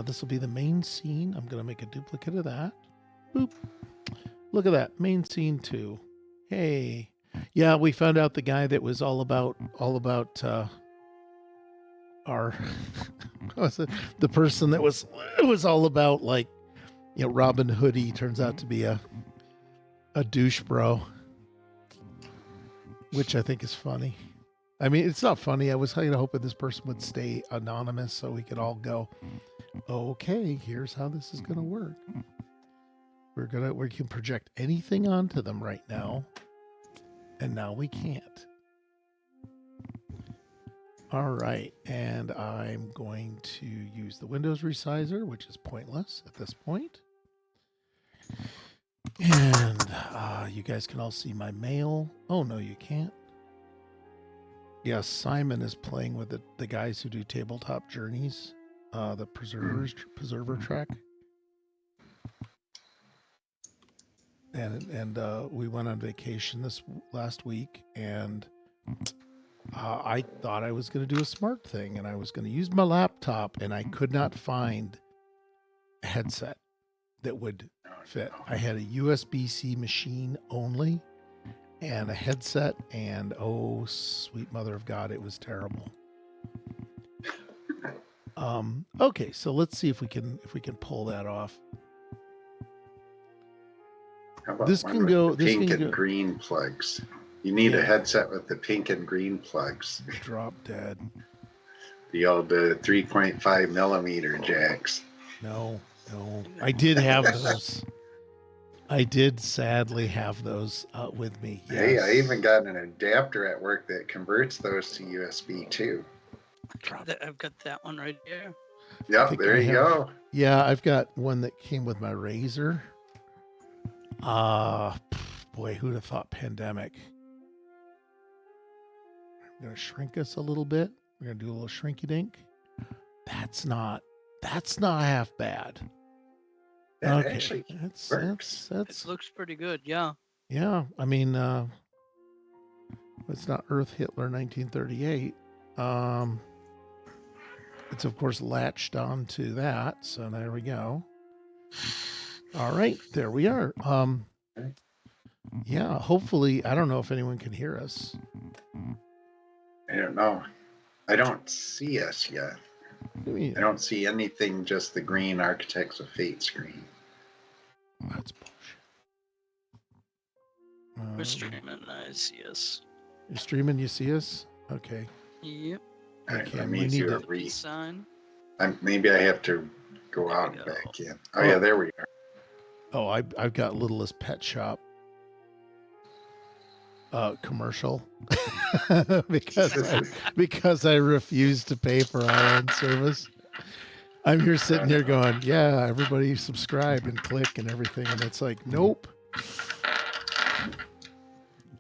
This will be the main scene. I'm going to make a duplicate of that. Boop. Look at that. Main scene 2. Hey. Yeah, we found out the guy that was all about our what was it? The person that was all about, like, you know, Robin Hoodie turns out to be a douche bro, which I think is funny. I mean, it's not funny. I was kind of hoping this person would stay anonymous so we could all go, okay, here's how this is going to work. We can project anything onto them right now, and now we can't. All right, and I'm going to use the Windows resizer, which is pointless at this point. And you guys can all see my mail. Oh, no, you can't. Yes, Simon is playing with the guys who do Tabletop Journeys, the Preserver Trek. And we went on vacation this last week, and I thought I was going to do a smart thing, and I was going to use my laptop, and I could not find a headset that would fit. I had a USB-C machine only, and a headset, and oh, sweet mother of God, it was terrible. Okay, so let's see if we can pull that off. How about This can go pink and green plugs? You need a headset with the pink and green plugs. Drop dead. The old 3.5 millimeter jacks. No. I did have those. I did sadly have those with me. Yes. Hey, I even got an adapter at work that converts those to USB too. I've got that one right there. Yep, there you go. Yeah, I've got one that came with my razor. Boy, who'd have thought pandemic? I'm going to shrink us a little bit. We're going to do a little shrinky dink. That's not half bad. That actually works. It looks pretty good, yeah. Yeah, I mean, it's not Earth Hitler 1938. It's of course latched onto that, so there we go. All right, there we are. Yeah, hopefully, I don't know if anyone can hear us. I don't know. I don't see us yet. I don't see anything, just the green Architects of Fate screen. That's bullshit. We're streaming, I see us. You're streaming, you see us? Okay. Yep. Alright, Okay, let me do a sign. Maybe I have to go out and back in. Oh yeah, there we are. Oh, I've got Littlest Pet Shop commercial because I refuse to pay for our own service. I'm here sitting here going, yeah, everybody subscribe and click and everything, and it's like, nope.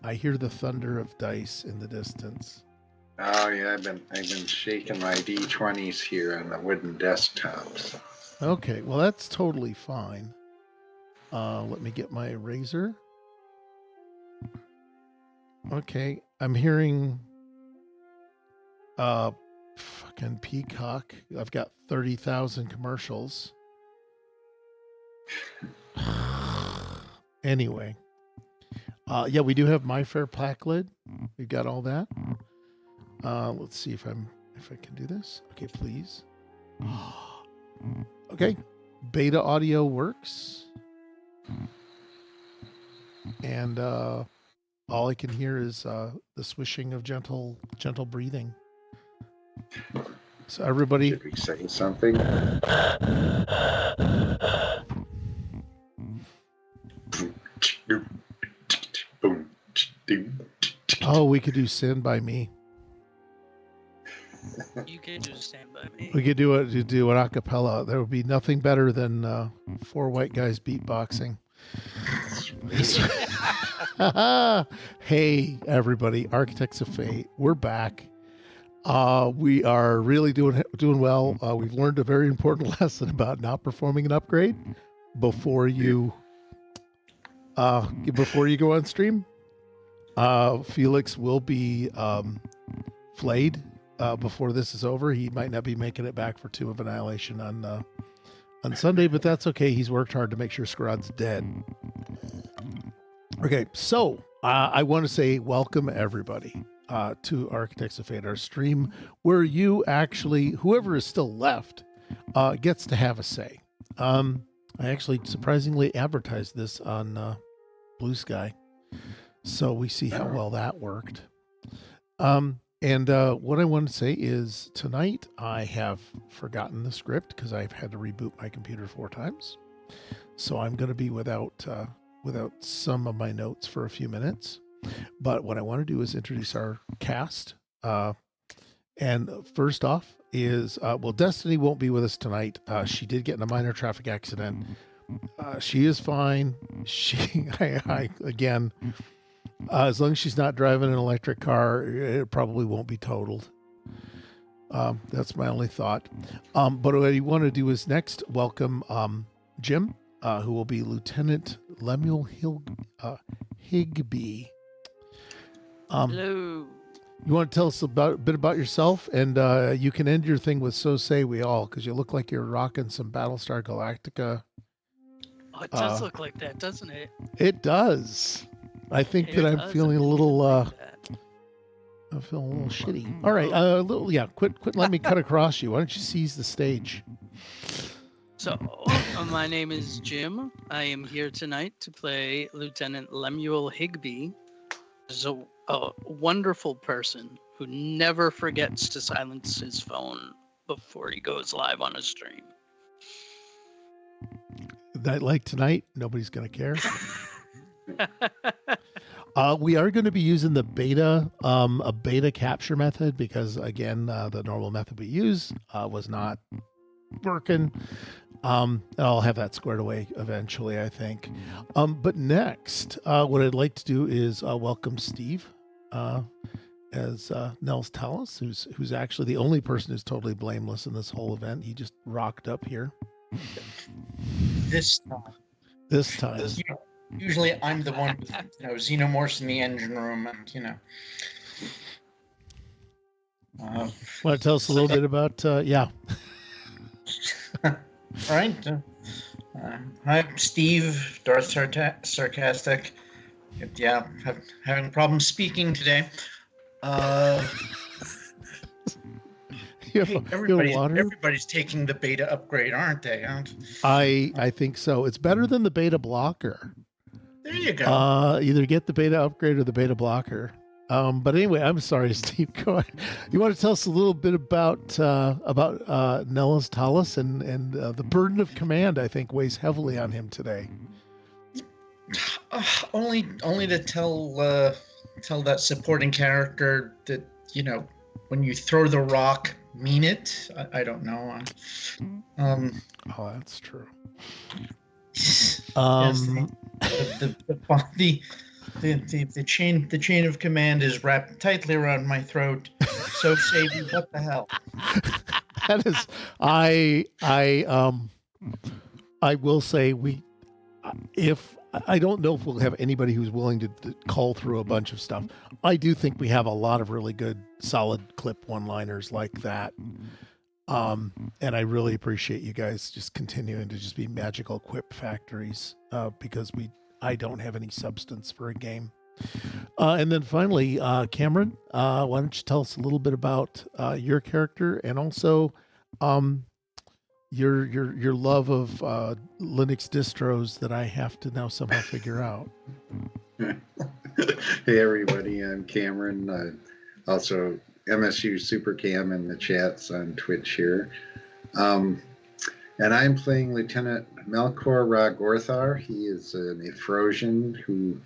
I hear the thunder of dice in the distance. Oh yeah, I've been shaking my D20s here on the wooden desktops. Okay, well that's totally fine. Let me get my eraser. Okay, I'm hearing fucking Peacock. I've got 30,000 commercials. Anyway. Yeah, we do have My Fair Placlid. We've got all that. Let's see if I can do this. Okay, please. Okay. Beta audio works. And all I can hear is the swishing of gentle breathing. So everybody, should we say something? Oh, we could do Stand By Me. You can just Stand By Me. We could do an acapella. There would be nothing better than 4 white guys beatboxing. Hey, everybody, Architects of Fate, we're back. We are really doing well. We've learned a very important lesson about not performing an upgrade before you go on stream. Felix will be flayed before this is over. He might not be making it back for Tomb of Annihilation on Sunday, but that's okay. He's worked hard to make sure Scrod's dead. Okay, so I want to say welcome everybody to Architects of Fate, our stream where you actually, whoever is still left, gets to have a say. I actually surprisingly advertised this on Blue Sky, so we see how well that worked. And what I want to say is tonight I have forgotten the script because I've had to reboot my computer 4 times. So I'm going to be without some of my notes for a few minutes. But what I want to do is introduce our cast. And first off is, Destiny won't be with us tonight. She did get in a minor traffic accident. She is fine. Again, as long as she's not driving an electric car, it probably won't be totaled. That's my only thought. But what I want to do is next welcome Jim, who will be Lieutenant Lemuel Higby. Hello. You want to tell us a bit about yourself, and you can end your thing with "So say we all," because you look like you're rocking some Battlestar Galactica. Oh, it does look like that, doesn't it? It does. I think that I'm feeling a little. I feel a little shitty. All right, quit. Let me cut across you. Why don't you seize the stage? So, my name is Jim. I am here tonight to play Lieutenant Lemuel Higby. He's a wonderful person who never forgets to silence his phone before he goes live on a stream. Night like tonight, nobody's going to care. We are going to be using the a beta capture method because, again, the normal method we use was not working. I'll have that squared away eventually, I think. But next, what I'd like to do is welcome Steve as Lt Nelis, who's actually the only person who's totally blameless in this whole event. He just rocked up here. This time. Usually I'm the one with, xenomorphs in the engine room and, Want to tell us a little bit about, All right. Hi, Steve, Darth Sarcastic. Yeah, having problems speaking today. Everybody's taking the beta upgrade, aren't they? I think so. It's better than the beta blocker. There you go. Either get the beta upgrade or the beta blocker. But anyway, I'm sorry, Steve. Go ahead. You want to tell us a little bit about Nelis Talis and the burden of command? I think weighs heavily on him today. Only to tell that supporting character that when you throw the rock, mean it. I don't know. Oh, that's true. The chain of command is wrapped tightly around my throat. So say me, what the hell? That is, I will say I don't know if we'll have anybody who's willing to call through a bunch of stuff. I do think we have a lot of really good, solid clip one-liners like that. And I really appreciate you guys just continuing to just be magical quip factories because I don't have any substance for a game. And then finally, Cameron, why don't you tell us a little bit about your character and also your love of Linux distros that I have to now somehow figure out. Hey everybody, I'm Cameron. Also MSU Supercam in the chats on Twitch here. And I'm playing Lieutenant Melkor Ragorthar. He is an Ephrosian who,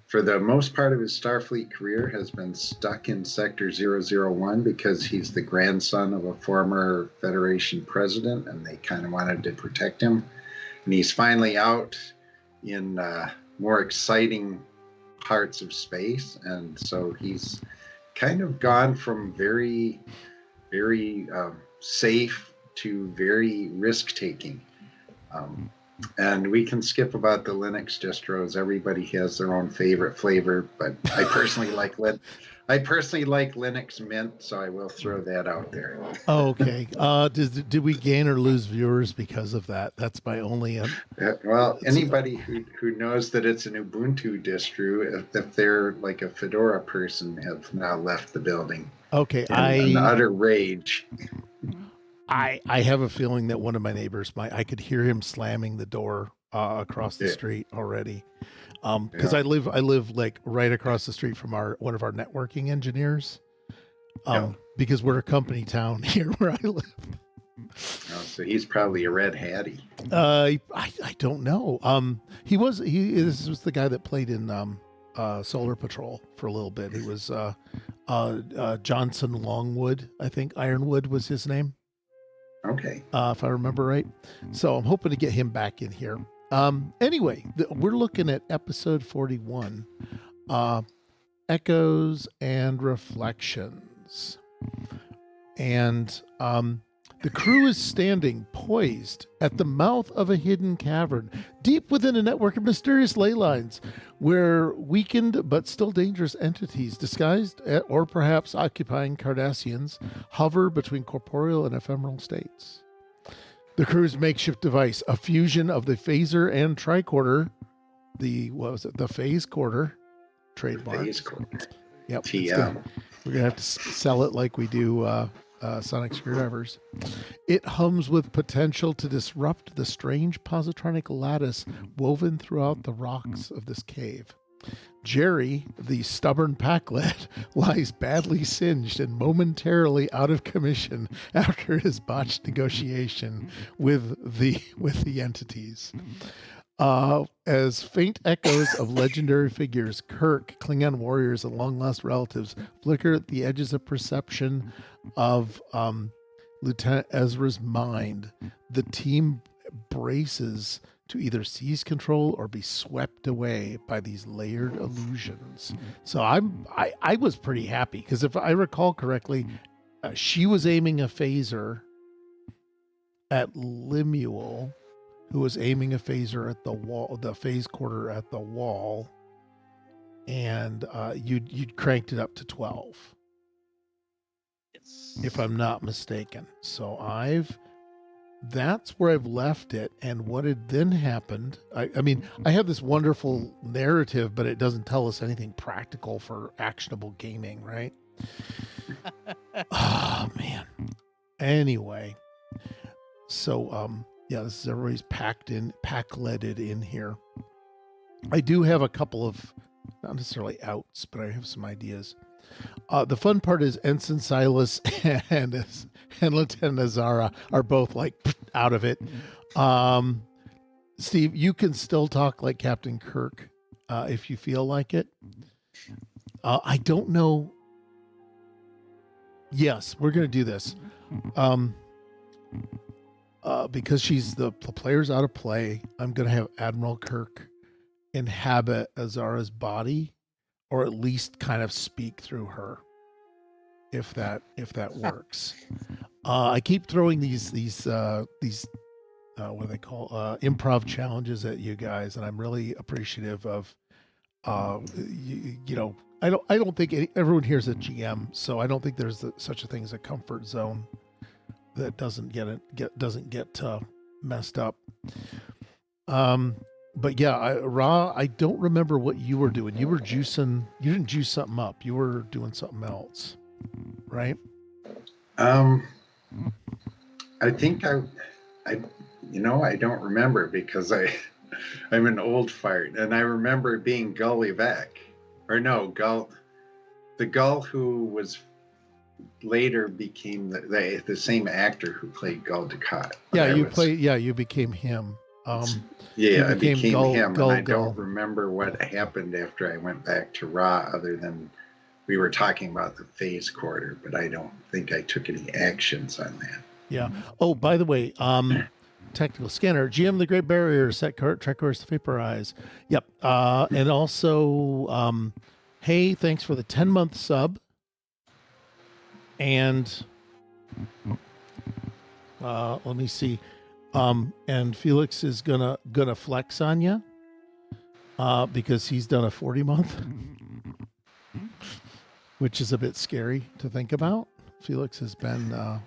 for the most part of his Starfleet career, has been stuck in Sector 001 because he's the grandson of a former Federation president, and they kind of wanted to protect him. And he's finally out in more exciting parts of space, and so he's kind of gone from very, very safe to very risk-taking. And we can skip about the Linux distros. Everybody has their own favorite flavor, but I personally like Linux Mint, so I will throw that out there. Oh, okay. Did we gain or lose viewers because of that? That's my only. Well, anybody who knows that it's an Ubuntu distro, if they're like a Fedora person, have now left the building. Okay, in utter rage. I have a feeling that one of my neighbors I could hear him slamming the door across the street already. Because I live like right across the street from one of our networking engineers. Because we're a company town here where I live. Oh, so he's probably a red hattie. I don't know. This was the guy that played in Solar Patrol for a little bit. He was Johnson Longwood, I think. Ironwood was his name. Okay. If I remember right. So I'm hoping to get him back in here. Anyway, we're looking at episode 41, Echoes and Reflections. And the crew is standing poised at the mouth of a hidden cavern, deep within a network of mysterious ley lines, where weakened but still dangerous entities, disguised or perhaps occupying Cardassians, hover between corporeal and ephemeral states. The crew's makeshift device, a fusion of the phaser and tricorder, the phasecorder trademark. Phasecorder. Yep. TM. We're going to have to sell it like we do sonic screwdrivers. It hums with potential to disrupt the strange positronic lattice woven throughout the rocks of this cave. Jerry, the stubborn pack-led, lies badly singed and momentarily out of commission after his botched negotiation with the entities. As faint echoes of legendary figures, Kirk, Klingon warriors, and long-lost relatives flicker at the edges of perception of Lieutenant Ezra's mind, the team braces to either seize control or be swept away by these layered illusions. So I was pretty happy because if I recall correctly, she was aiming a phaser at Lemuel, who was aiming a phaser at the wall, the phasecorder at the wall, and you'd cranked it up to 12. Yes. If I'm not mistaken. So that's where I've left it. And what had then happened, I mean, I have this wonderful narrative, but it doesn't tell us anything practical for actionable gaming, right? Oh, man. Anyway. So, yeah, this is everybody's pack-leaded in here. I do have a couple of, not necessarily outs, but I have some ideas. The fun part is Ensign Silas and Lieutenant Ezara are both like out of it. Steve, you can still talk like Captain Kirk if you feel like it. I don't know. Yes, we're going to do this. Because the player's out of play, I'm going to have Admiral Kirk inhabit Ezara's body, or at least kind of speak through her, if that works. I keep throwing these what do they call improv challenges at you guys, and I'm really appreciative of you know, I don't think everyone here is a GM, so I don't think there's such a thing as a comfort zone that doesn't get messed up. But yeah, Ra, I don't remember what you were doing. You were juicing. You didn't juice something up. You were doing something else, right? I think I don't remember because I'm an old fart, and I remember being Gullivec, or no, the Gull who was later became the same actor who played Gul Dukat. Yeah, you became him. Yeah, I became him, Gull, and I don't remember what happened after I went back to Ra, other than we were talking about the phasecorder, but I don't think I took any actions on that. Yeah. Oh, by the way, technical scanner, GM the Great Barrier, set track course to vaporize. Yep. And also, hey, thanks for the 10-month sub. And let me see. And Felix is gonna flex on you, because he's done a 40 month, which is a bit scary to think about. Felix has been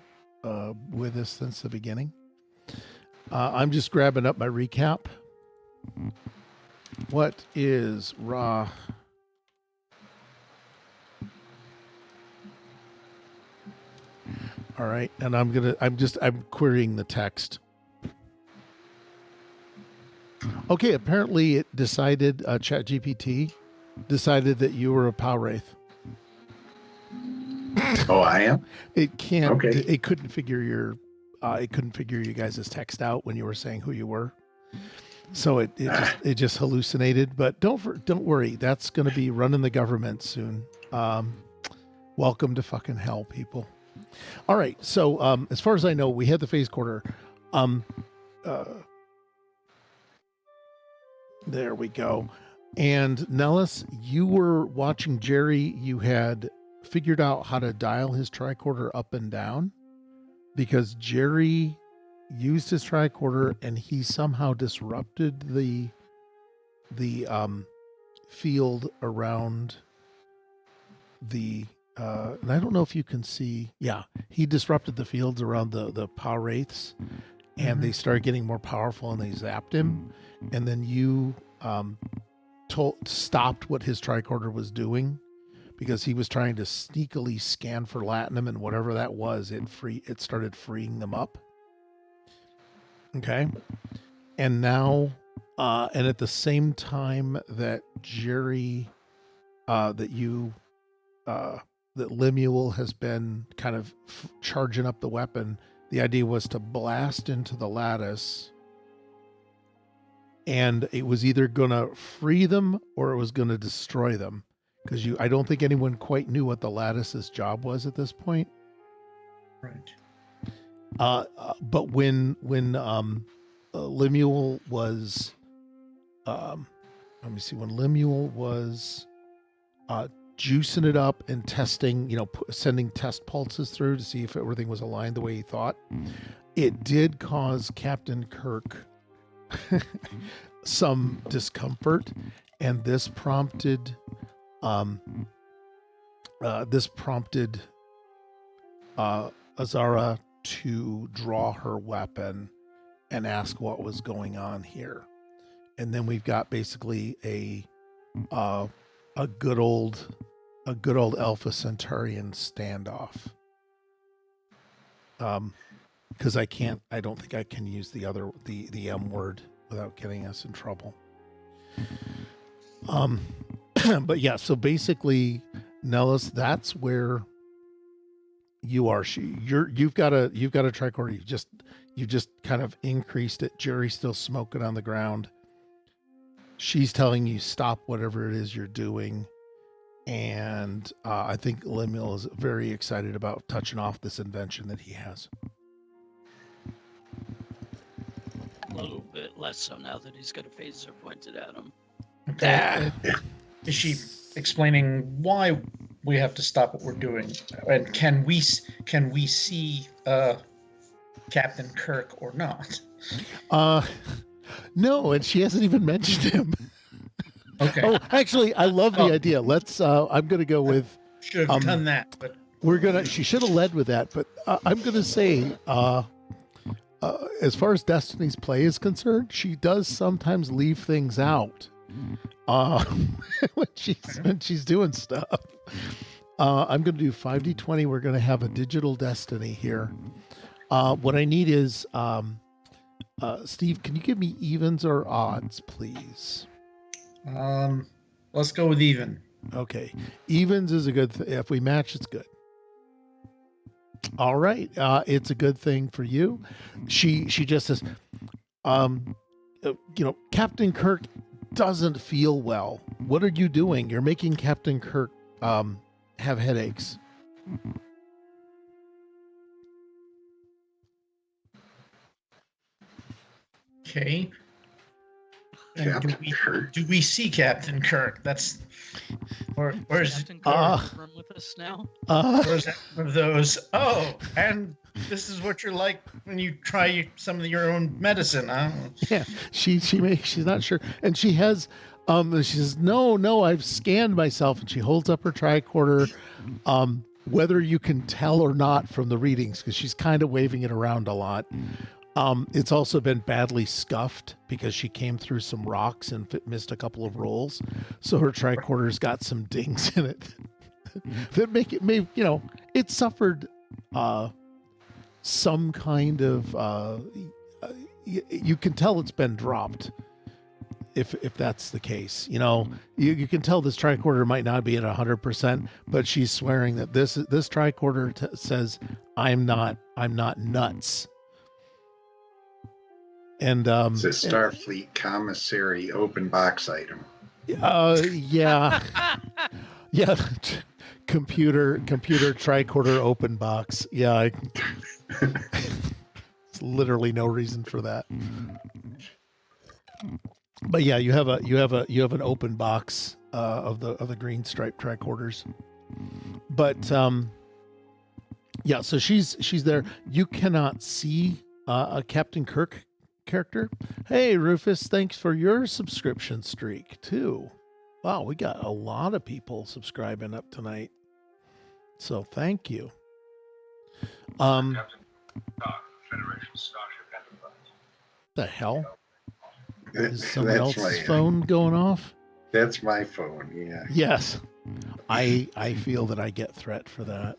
with us since the beginning. I'm just grabbing up my recap. What is Ra? All right, and I'm querying the text. Okay, apparently it decided, ChatGPT decided that you were a POW Wraith. Oh, I am? It can't, Okay. it couldn't figure you guys' text out when you were saying who you were. So it just hallucinated, but don't worry. That's going to be running the government soon. Welcome to fucking hell, people. All right. So, as far as I know, we had the phasecorder. There we go. And Nelis, you were watching Jerry. You had figured out how to dial his tricorder up and down because Jerry used his tricorder and he somehow disrupted the field around the and I don't know if you can see. Yeah, he disrupted the fields around the POW Wraiths, and they started getting more powerful, and they zapped him. And then you stopped what his tricorder was doing because he was trying to sneakily scan for latinum, and whatever that was, it started freeing them up. Okay, and now, and at the same time that Jerry, that Lemuel has been kind of charging up the weapon, the idea was to blast into the lattice, and it was either going to free them or it was going to destroy them, because I don't think anyone quite knew what the lattice's job was at this point. Right. But when Lemuel was, let me see, when Lemuel was juicing it up and testing, sending test pulses through to see if everything was aligned the way he thought, it did cause Captain Kirk some discomfort, and this prompted Ezara to draw her weapon and ask what was going on here. And then we've got basically a good old Alpha Centaurian standoff. Because I don't think I can use the M word without getting us in trouble. But yeah, so basically, Nelis, that's where you are. You've got a tricorder. You just kind of increased it. Jerry's still smoking on the ground. She's telling you stop whatever it is you're doing. And I think Lemuel is very excited about touching off this invention that he has. A little bit less so now that he's got a phaser pointed at him. Okay. Is she explaining why we have to stop what we're doing? And can we see Captain Kirk or not? No, and she hasn't even mentioned him. Okay. Oh, actually, I love the idea. Let's. I'm going to go with. Should have done that, but She should have led with that, but I'm going to say, as far as Destiny's play is concerned, she does sometimes leave things out when she's doing stuff. I'm going to do 5d20. We're going to have a digital destiny here. What I need is, Steve, can you give me evens or odds, please? Let's go with even. Okay. Evens is a good thing. If we match, it's good. All right. It's a good thing for you. She just says, Captain Kirk doesn't feel well. What are you doing? You're making Captain Kirk have headaches. Okay. And Kirk. do we see Captain Kirk? That's or is Captain Kirk in the room with us now? or is that one of those? Oh, and This is what you're like when you try some of your own medicine, huh? Yeah, she's not sure, and she has, she says, no, I've scanned myself, and she holds up her tricorder, whether you can tell or not from the readings, because she's kind of waving it around a lot. It's also been badly scuffed because she came through some rocks and missed a couple of rolls, so her tricorder's got some dings in it that make it, it suffered some kind of you can tell it's been dropped if that's the case. You can tell this tricorder might not be at 100%, but she's swearing that this tricorder says I'm not nuts. And It's a Starfleet commissary open box item. Yeah. Computer tricorder open box. Yeah, it's literally no reason for that. But yeah, you have an open box of the green stripe tricorders. But yeah, so she's there. You cannot see a Captain Kirk character. Hey Rufus, thanks for your subscription streak too. Wow, we got a lot of people subscribing up tonight. So thank you. Captain Federation Starship Enterprise. The hell? Is That's someone else's phone going off? That's my phone, yeah. Yes. I feel that I get threat for that.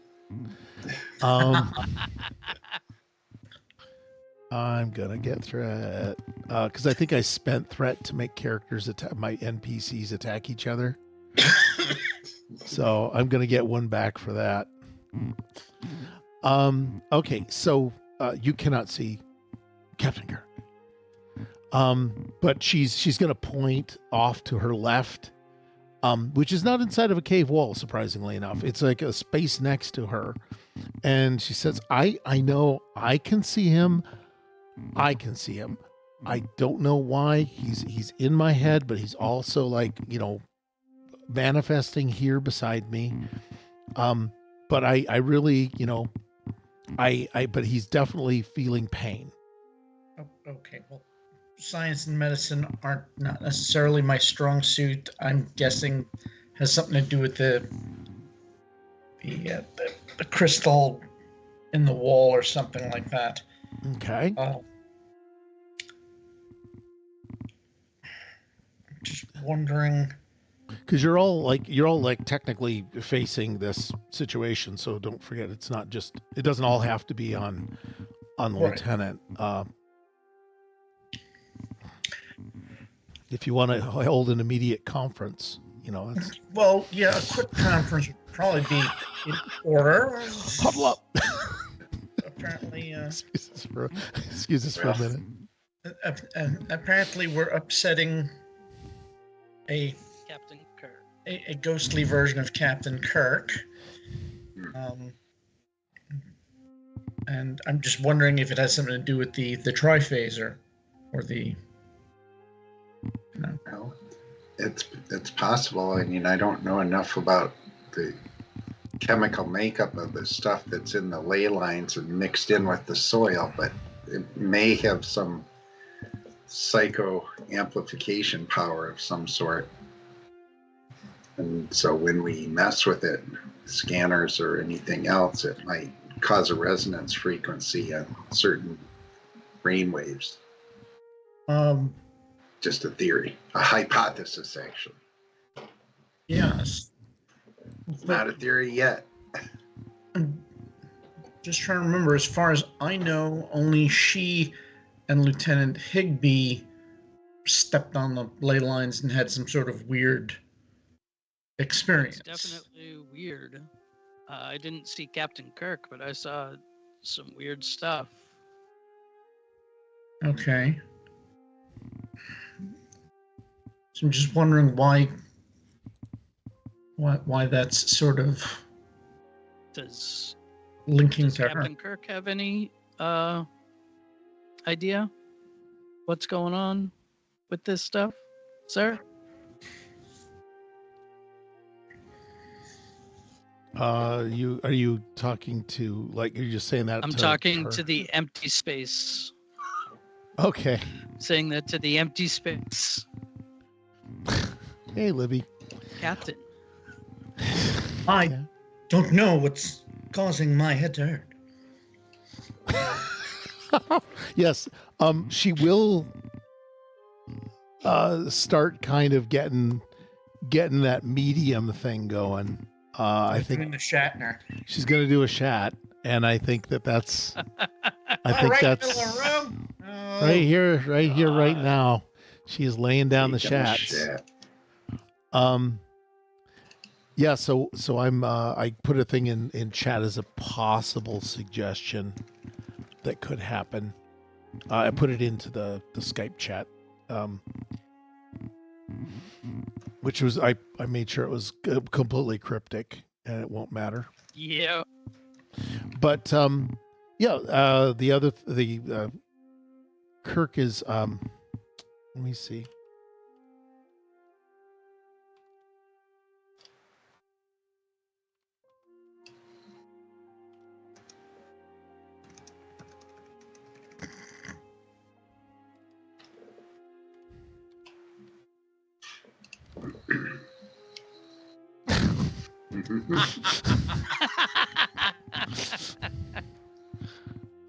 I'm gonna get threat because I think I spent threat to make characters my NPCs attack each other. So I'm gonna get one back for that. Okay, so you cannot see Captain Kirk. But she's gonna point off to her left, which is not inside of a cave wall, surprisingly enough. It's like a space next to her. And she says, I know I can see him. I can see him. I don't know why. He's in my head, but he's also like, manifesting here beside me. But I really, but he's definitely feeling pain. Okay, well, science and medicine aren't not necessarily my strong suit. I'm guessing has something to do with the crystal in the wall or something like that. Okay. Just wondering, because you're all like technically facing this situation, so don't forget it doesn't all have to be on the right. lieutenant. If you want to hold an immediate conference, it's well, yeah, a quick conference would probably be in order. huddle up. Apparently, excuse us for a minute. Apparently we're upsetting a Captain Kirk. a ghostly version of Captain Kirk. And I'm just wondering if it has something to do with the triphaser or the. Well, it's possible. I mean, I don't know enough about the chemical makeup of the stuff that's in the ley lines and mixed in with the soil, but it may have some psycho amplification power of some sort. And so when we mess with it, scanners or anything else, it might cause a resonance frequency on certain brain waves. Just a theory, a hypothesis, actually. Yes. Not a theory yet. I'm just trying to remember. As far as I know, only she and Lieutenant Higbee stepped on the ley lines and had some sort of weird experience. It's definitely weird. I didn't see Captain Kirk, but I saw some weird stuff. Okay. So I'm just wondering why that's sort of Does linking to Captain Kirk have any idea what's going on with this stuff, sir? Are you talking to, like, are you just saying that? I'm to talking her? to the empty space. Okay. Saying that to the empty space. Hey, Libby. Captain. I Yeah. don't know what's causing my head to hurt. Yes. She will start kind of getting that medium thing going. I think Doing the Shatner. she's going to do a shat, and I think that's I think right that's in the middle of the room. Oh, right here, right God. now. She is laying down the Taking a shats. shit. Yeah, so I'm I put a thing in chat as a possible suggestion that could happen. I put it into the Skype chat, which was I made sure it was completely cryptic and it won't matter. Yeah. But yeah, the Kirk is let me see.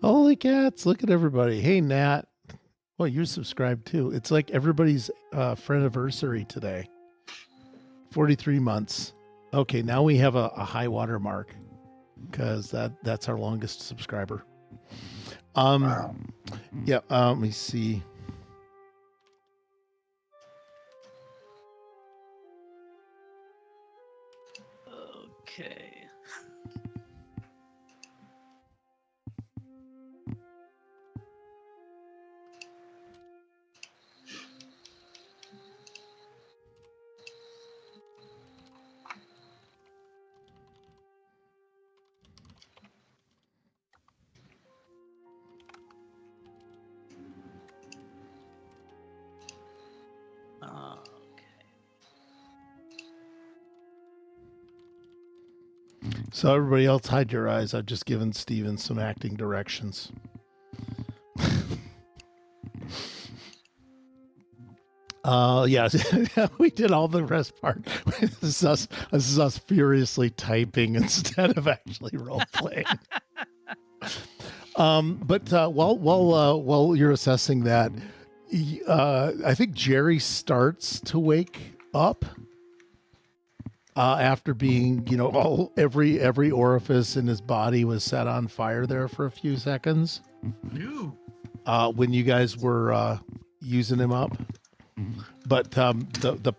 Holy cats, look at everybody. Hey, Nat. Well, you're subscribed too. It's like everybody's friendiversary today. 43 months. Okay, now we have a high water mark because that's our longest subscriber. Wow. Yeah, let me see. Okay. So everybody else hide your eyes. I've just given Steven some acting directions. Yeah, we did all the rest part. This is us furiously typing instead of actually role playing. But while you're assessing that, I think Jerry starts to wake up after being, every orifice in his body was set on fire there for a few seconds. When you guys were using him up. But the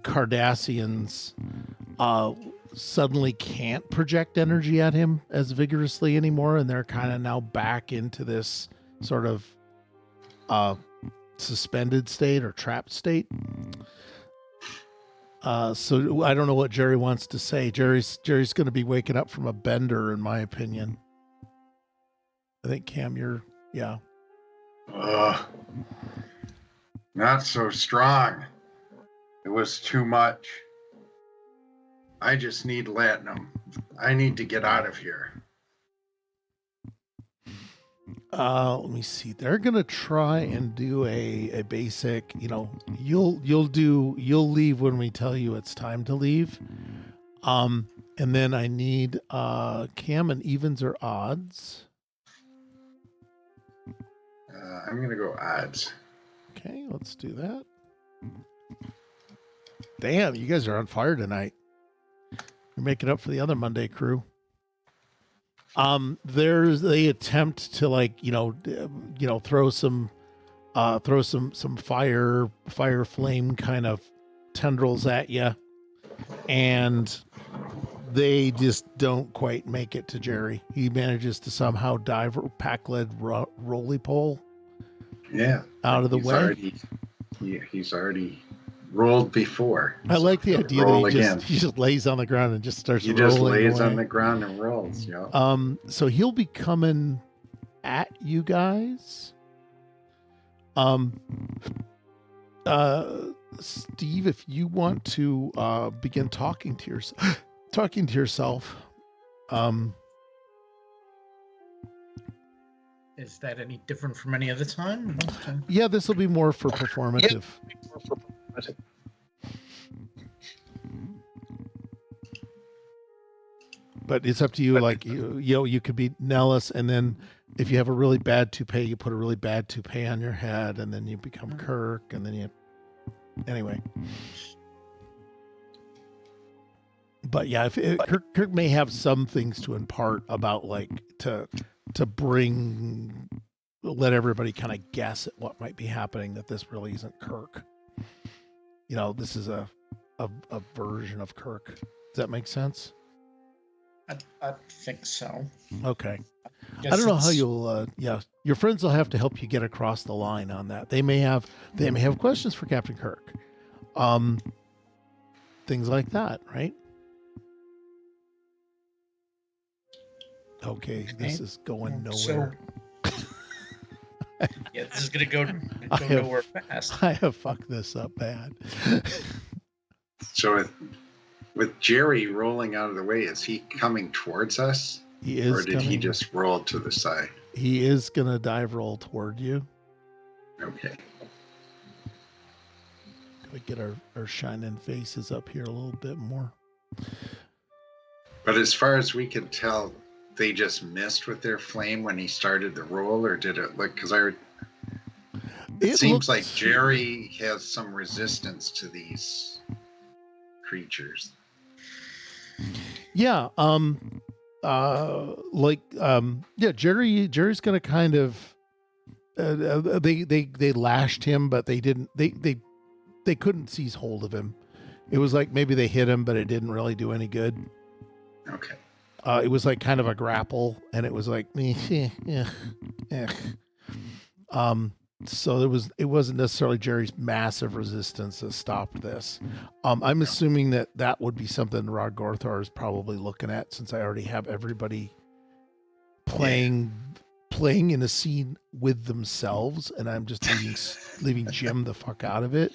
Cardassians suddenly can't project energy at him as vigorously anymore, and they're kind of now back into this sort of suspended state or trapped state. So I don't know what Jerry wants to say. Jerry's going to be waking up from a bender, in my opinion. I think Cam, yeah. Not so strong. It was too much. I just need latinum. I need to get out of here. Let me see. They're gonna try and do a basic. You'll leave when we tell you it's time to leave. And then I need Cam and evens or odds. I'm gonna go odds. Okay, let's do that. Damn, you guys are on fire tonight. You're making up for the other Monday crew. They attempt to throw some fire flame kind of tendrils at you, and they just don't quite make it to Jerry. He manages to somehow dive pack-led roly pole. Yeah, out of the way. He's already rolled before. I like the idea that he just lays on the ground and just starts rolling. He just lays on the ground and rolls. Yeah. So he'll be coming at you guys. Steve, if you want to begin talking to yourself, Is that any different from any other time? yeah, this will be more for performative. But it's up to you. Like you could be Nelis, and then if you have a really bad toupee, you put a really bad toupee on your head, and then you become Kirk, and then you. Anyway. But yeah, Kirk may have some things to impart about like to let everybody kind of guess at what might be happening, that this really isn't Kirk. This is a version of Kirk. Does that make sense? I think so. Okay. I don't know how you'll your friends will have to help you get across the line on that. They may have questions for Captain Kirk. Things like that, right? Okay, this is going nowhere. Yeah, this is gonna go nowhere fast. I have fucked this up bad. So with Jerry rolling out of the way, is he coming towards us? He is. Or did he just roll to the side? He is gonna dive roll toward you. Okay. Gotta get our shining faces up here a little bit more. But as far as we can tell, they just missed with their flame when he started the roll, or did it look? Because it seems like Jerry has some resistance to these creatures. Yeah. Jerry's gonna kind of. They lashed him, but they didn't. They couldn't seize hold of him. It was like maybe they hit him, but it didn't really do any good. Okay. It was like kind of a grapple, and it was like so it wasn't necessarily Jerry's massive resistance that stopped this. I'm assuming that would be something Rod Gorthar is probably looking at, since I already have everybody playing in a scene with themselves, and I'm just leaving Jim the fuck out of it.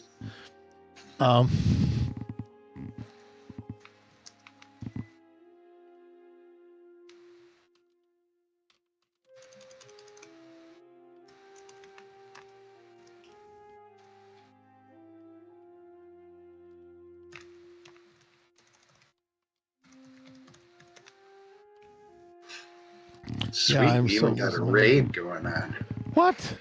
Sweet, Yeah, we even got a raid going on. What?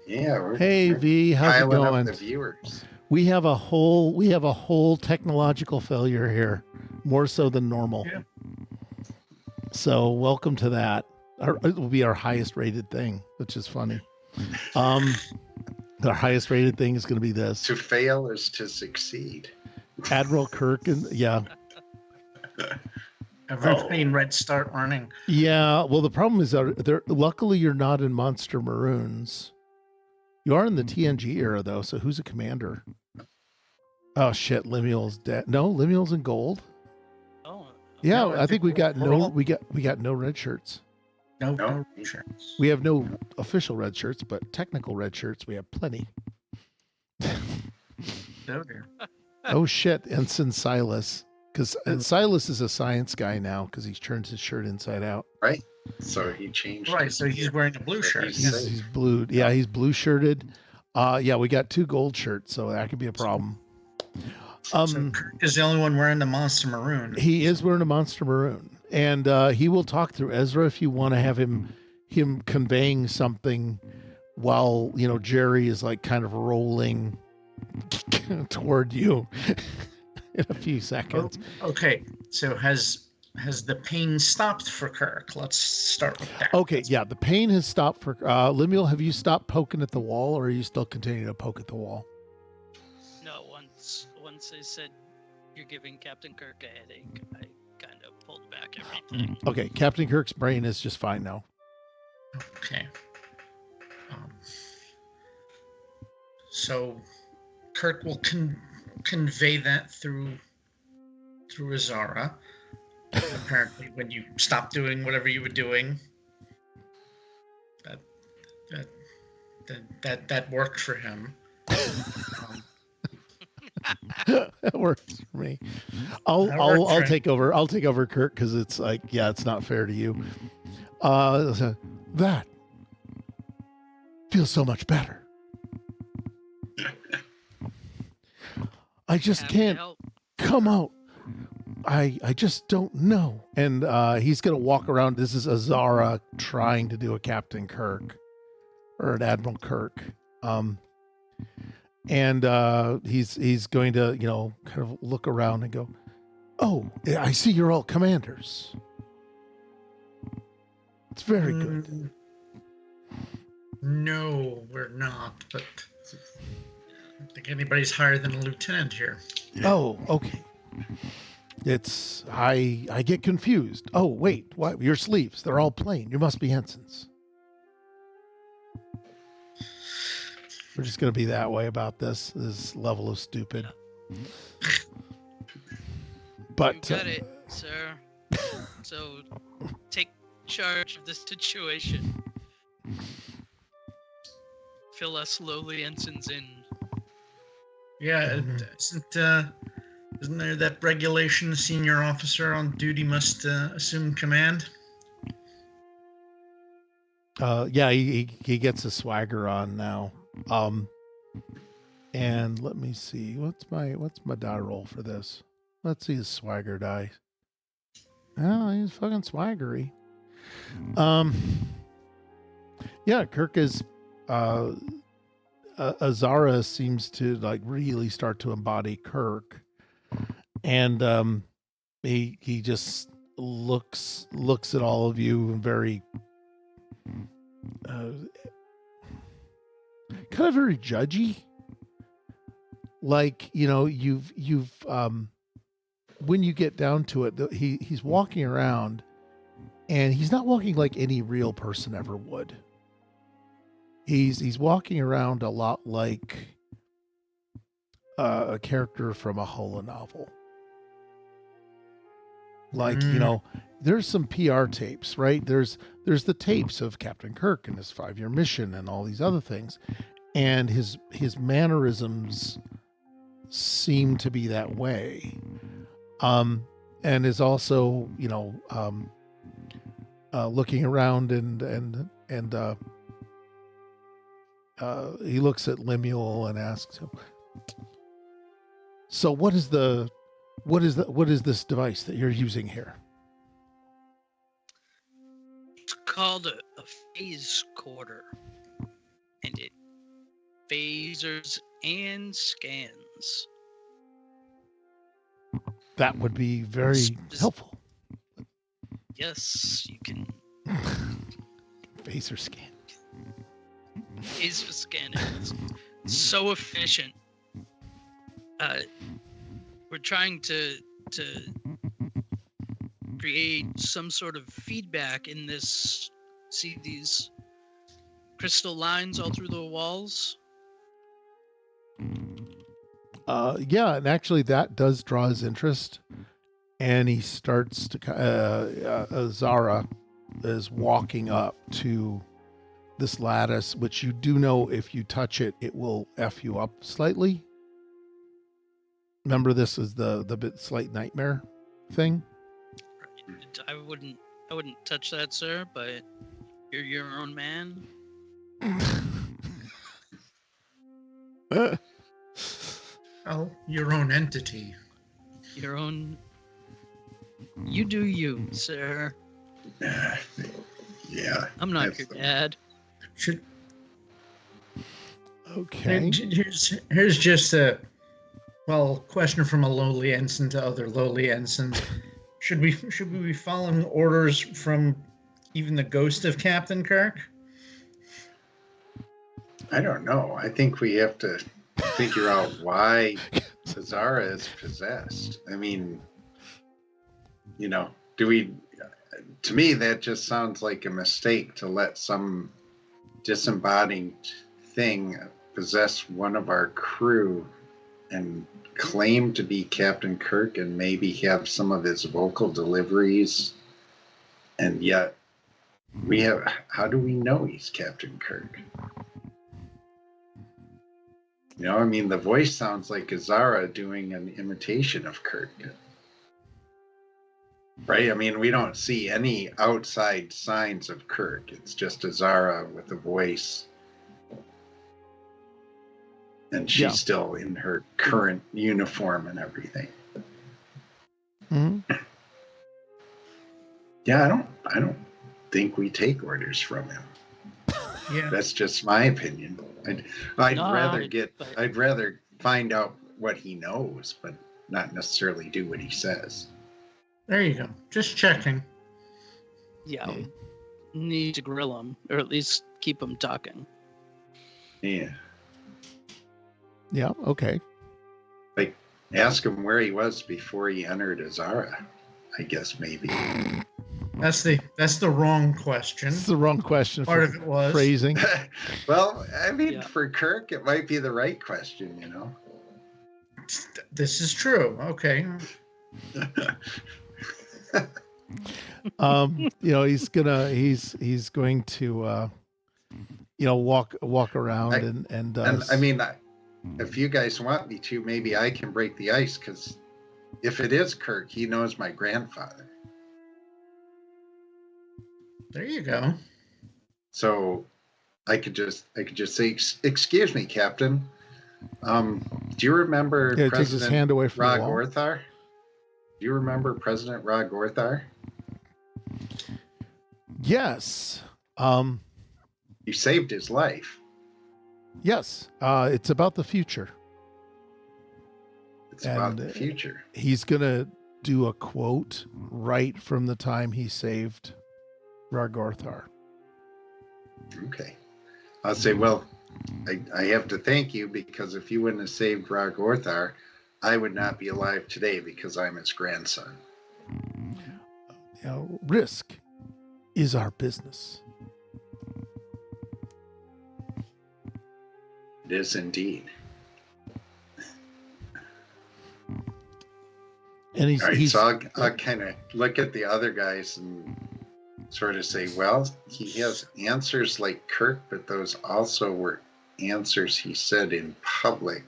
Yeah. Hey V, how's it going? Up the viewers. We have a whole technological failure here, more so than normal. Yeah. So welcome to that. It will be our highest rated thing, which is funny. Our highest rated thing is going to be this. To fail is to succeed. Admiral Kirk, yeah. Everybody in Red start running. Yeah, well, the problem is that luckily you're not in Monster Maroons. You are in the TNG era, though, so who's a commander? Oh, shit, Lemuel's dead. No, Lemuel's in gold. Oh. Yeah, No, I think we got we got no red shirts. No shirts. We have no official red shirts, but technical red shirts we have plenty. Oh, dear. Oh, shit, Ensign Silas. Because Silas is a science guy now because he's turned his shirt inside out. Right. So he changed. Right, so he's wearing a blue shirt. He's blue. Yeah, he's blue shirted. Yeah, we got 2 gold shirts, so that could be a problem. So Kirk is the only one wearing the Monster Maroon. He is wearing a Monster Maroon, and he will talk through Ezra if you want to have him conveying something while Jerry is like kind of rolling toward you in a few seconds. Okay, so has the pain stopped for Kirk? Let's start with that. Okay, yeah, the pain has stopped for Lemuel. Have you stopped poking at the wall, or are you still continuing to poke at the wall? No, once they said you're giving Captain Kirk a headache, I kind of pulled back everything. Okay, Captain Kirk's brain is just fine now. Okay. So Kirk will convey that through Ezara. Apparently, when you stopped doing whatever you were doing, that worked for him. That works for me. I'll That works, I'll right? take over. I'll take over, Kirk, because it's like, yeah, it's not fair to you. That feels so much better. I just Happy to can't help. come out. I just don't know. And he's gonna walk around. This is Ezara trying to do a Captain Kirk or an Admiral Kirk. And he's going to, kind of look around and go, "Oh, I see you're all commanders. It's very good." No, we're not. But I don't think anybody's higher than a lieutenant here. Oh, okay. It's I get confused. Oh, wait, what? Your sleeves, they're all plain. You must be ensigns. We're just going to be that way about this level of stupid. But You got it, sir. So take charge of this situation. Fill us lowly ensigns in. Yeah, isn't there that regulation? Senior officer on duty must assume command. yeah, he gets a swagger on now. And let me see, what's my die roll for this? Let's see his swagger die. Oh, he's fucking swaggery. Yeah, Kirk is Ezara seems to like really start to embody Kirk, and he just looks at all of you very kind of very judgy. Like, you've when you get down to it, he's walking around, and he's not walking like any real person ever would. He's walking around a lot like a character from a holo novel. Like, there's some PR tapes, right? There's the tapes of Captain Kirk and his 5-year mission and all these other things. And his mannerisms seem to be that way. And is also, looking around and he looks at Lemuel and asks him, "So what is this device that you're using here?" It's called a phasecorder, and it phasers and scans. That would be very helpful. Yes, you can Phaser scan. phaser scan it. It's so efficient. We're trying to create some sort of feedback in this. See these crystal lines all through the walls? Yeah, and actually that does draw his interest, and he starts to Zara is walking up to this lattice, which you do know if you touch it, it will F you up slightly. Remember, this is the bit slight nightmare thing. I wouldn't touch that, sir, but you're your own man. Oh, your own entity. Your own. You do you, sir. Yeah. I'm not your dad. Should Okay. here's just a question from a lowly ensign to other lowly ensigns. Should we be following orders from even the ghost of Captain Kirk? I don't know. I think we have to figure out why Ezara is possessed. I mean, do we? To me, that just sounds like a mistake to let some disembodied thing possess one of our crew and claim to be Captain Kirk and maybe have some of his vocal deliveries. And yet, how do we know he's Captain Kirk? You know, I mean, the voice sounds like Ezara doing an imitation of Kirk. Right? I mean, we don't see any outside signs of Kirk. It's just Ezara with a voice. And she's still in her current uniform and everything. Mm-hmm. Yeah, I don't think we take orders from him. Yeah. That's just my opinion. I'd rather find out what he knows, but not necessarily do what he says. There you go. Just checking. Yeah. Need to grill him, or at least keep him talking. Yeah. Yeah. Okay. Like, ask him where he was before he entered Ezara. I guess maybe. That's the wrong question. It's the wrong question. Part of it was phrasing. Well, I mean, for Kirk, it might be the right question, you know. This is true. Okay. You know, he's going to you know, walk around and I mean, if you guys want me to, maybe I can break the ice, because if it is Kirk, he knows my grandfather. There you go. So I could just say, "Excuse me, Captain. Do you remember takes his President hand away from the wall. Ragorthar? Do you remember President Ragorthar? Yes. You saved his life. Yes. It's about the future. It's about the future. He's gonna do a quote right from the time he saved Ragorthar. Okay. I'll say, well, I have to thank you, because if you wouldn't have saved Ragorthar, I would not be alive today, because I'm his grandson. You know, risk is our business. It is indeed. And he's, All right, he's so I'll kind of look at the other guys and sort of say, well, he has answers like Kirk, but those also were answers he said in public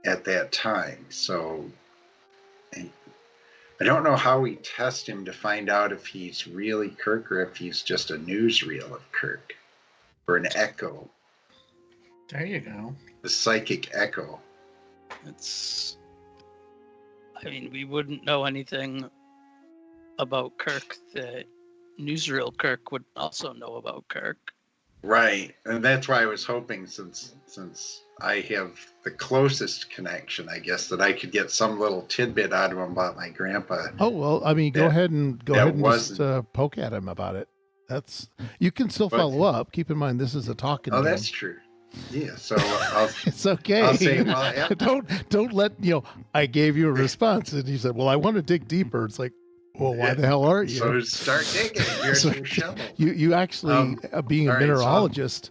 at that time. So I don't know how we test him to find out if he's really Kirk or if he's just a newsreel of Kirk, or an echo. There you go. The psychic echo. I mean, we wouldn't know anything about Kirk that newsreel Kirk would also know about Kirk. Right. And that's why I was hoping, since I have the closest connection, I guess, that I could get some little tidbit out of him about my grandpa. Oh, well, I mean, go ahead and just poke at him about it. You can still follow up. Keep in mind, this is a talking game. That's true. Yeah, so it's okay. I'll say, well, don't let, I gave you a response and you said, well, I want to dig deeper. It's like, well, why the hell aren't you? So start digging. Here's your shovel. You actually, being a mineralogist,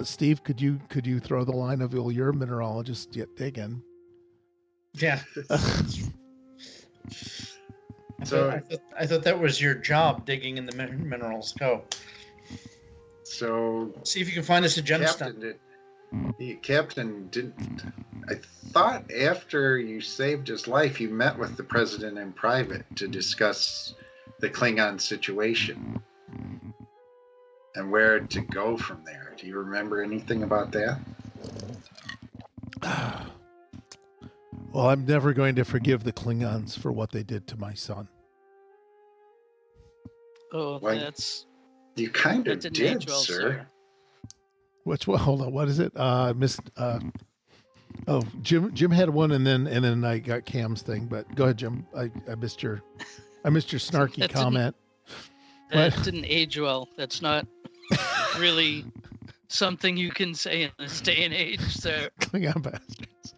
Steve, could you throw the line of, well, you're a mineralogist, yet digging. Yeah. So I thought that was your job, digging in the minerals. Go. So see if you can find us a gemstone. Captain didn't. I thought after you saved his life, you met with the president in private to discuss the Klingon situation and where to go from there. Do you remember anything about that? Well, I'm never going to forgive the Klingons for what they did to my son. Oh, that's... You kind of did, well, sir. Which one? Hold on. What is it? I missed. Oh, Jim had one, and then I got Cam's thing. But go ahead, Jim. I missed your snarky comment. That didn't age well. That's not really something you can say in this day and age, sir. Klingon bastards.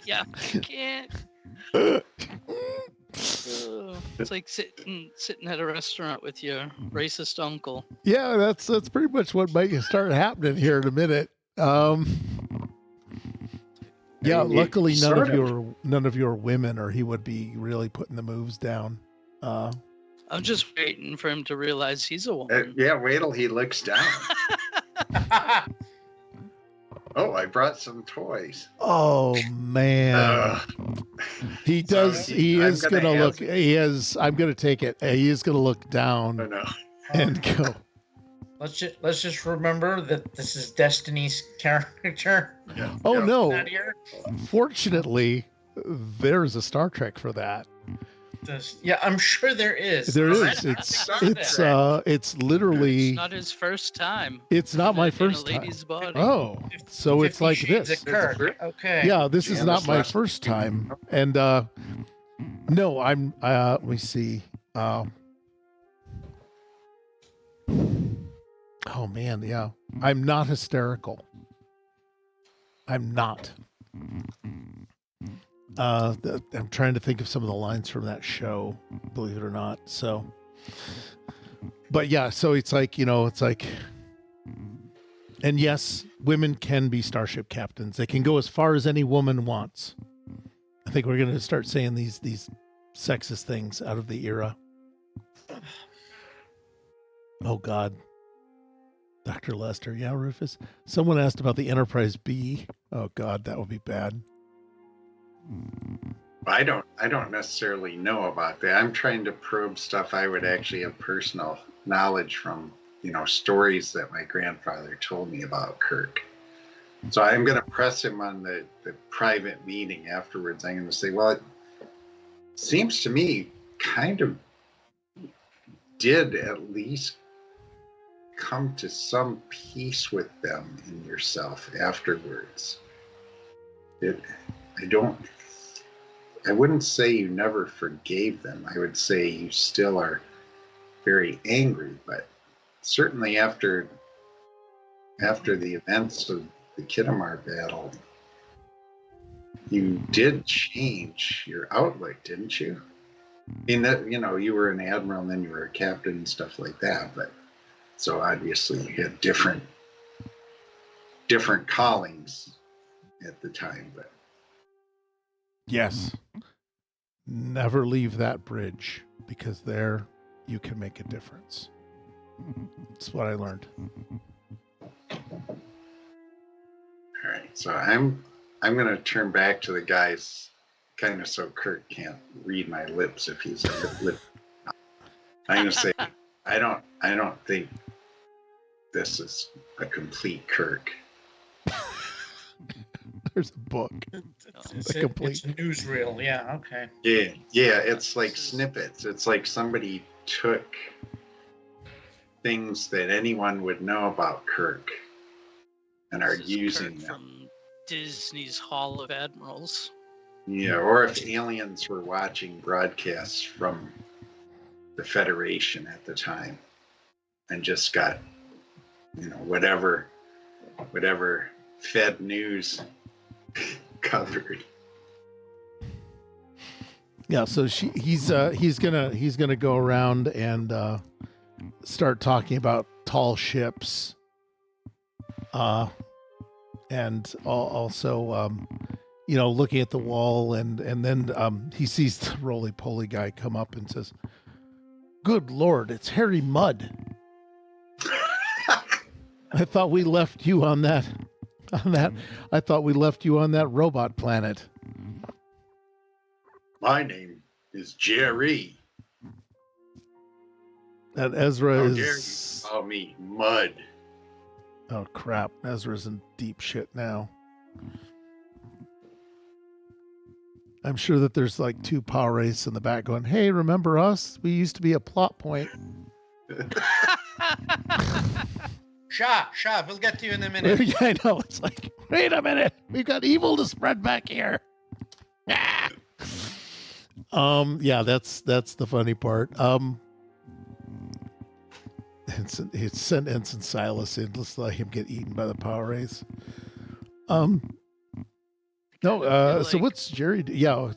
Yeah, you can't. It's like sitting at a restaurant with your racist uncle. Yeah, that's pretty much what might start happening here in a minute. Yeah, luckily none of your women, or he would be really putting the moves down. I'm just waiting for him to realize he's a woman. Yeah, wait till he looks down. Oh, I brought some toys. Oh man. He does. So He I'm is gonna gonna look. ask- He is. I'm gonna take it. He is gonna look Oh down no. and go. Let's just remember that this is Destiny's character. Yeah, Oh yeah. no! Not here. Fortunately, there's a Star Trek for that. Yeah, I'm sure there is. There I is. don't It's think there it's literally. It's not his first time. It's not my in first a time. lady's body. Oh, so it's 50 like Shades this. of Kirk. Okay. Yeah, this is Janice not my left. first time. And no, I'm let me see. Oh man, yeah. I'm not hysterical. I'm not. I'm trying to think of some of the lines from that show, believe it or not. So but yeah, so it's like, it's like, and yes, women can be starship captains. They can go as far as any woman wants. I think we're going to start saying these sexist things out of the era. Oh God. Dr. Lester. Yeah, Rufus. Someone asked about the Enterprise B. Oh God, that would be bad. I don't necessarily know about that. I'm trying to probe stuff I would actually have personal knowledge from, stories that my grandfather told me about Kirk. So I'm going to press him on the private meeting afterwards. I'm going to say, well, it seems to me kind of did at least come to some peace with them in yourself afterwards. I wouldn't say you never forgave them. I would say you still are very angry, but certainly after the events of the Kittimar battle, you did change your outlook, didn't you? I mean, that, you were an admiral and then you were a captain and stuff like that, but so obviously you had different callings at the time, but Yes. Never leave that bridge, because there you can make a difference. That's what I learned. all right. So I'm going to turn back to the guys, kind of so Kirk can't read my lips if he's a lip. I'm going to say I don't think this is a complete Kirk. There's a book. It's A complete- a newsreel. Yeah. Okay. Yeah, it's like snippets. It's like somebody took things that anyone would know about Kirk and are This is using Kirk them. from Disney's Hall of Admirals. Yeah, or if aliens were watching broadcasts from the Federation at the time and just got, whatever Fed news covered. Yeah, so he's gonna go around and start talking about tall ships, and also looking at the wall, and then he sees the roly-poly guy come up and says, "Good Lord, it's Harry Mudd. I thought we left you on that. I thought we left you on that robot planet." My name is Jerry. And Ezra How dare you is. call me Mud? Oh crap! Ezra's in deep shit now. I'm sure that there's like two power race in the back going, "Hey, remember us? We used to be a plot point." Shah, we'll get to you in a minute. Yeah, I know. It's like, wait a minute, we've got evil to spread back here. Ah! Yeah, that's the funny part. It's sent Ensign Silas in. Let's let him get eaten by the power race. No, so what's Jerry do? Yeah,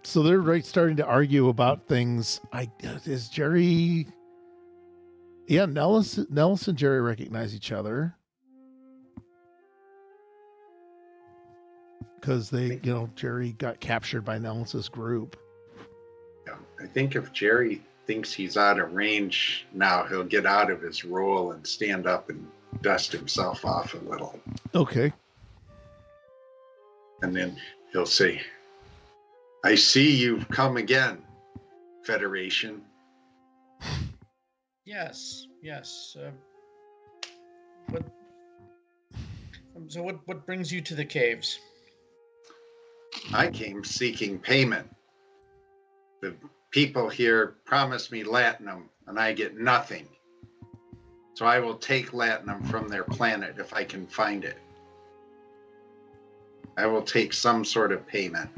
so they're starting to argue about things. Is Jerry? Yeah, Nelis and Jerry recognize each other because Jerry got captured by Nelis's group. Yeah, I think if Jerry thinks he's out of range now, he'll get out of his role and stand up and dust himself off a little. Okay. And then he'll say, I see you've come again, Federation. Yes. What? So what brings you to the caves? I came seeking payment. The people here promised me latinum, and I get nothing. So I will take latinum from their planet if I can find it. I will take some sort of payment.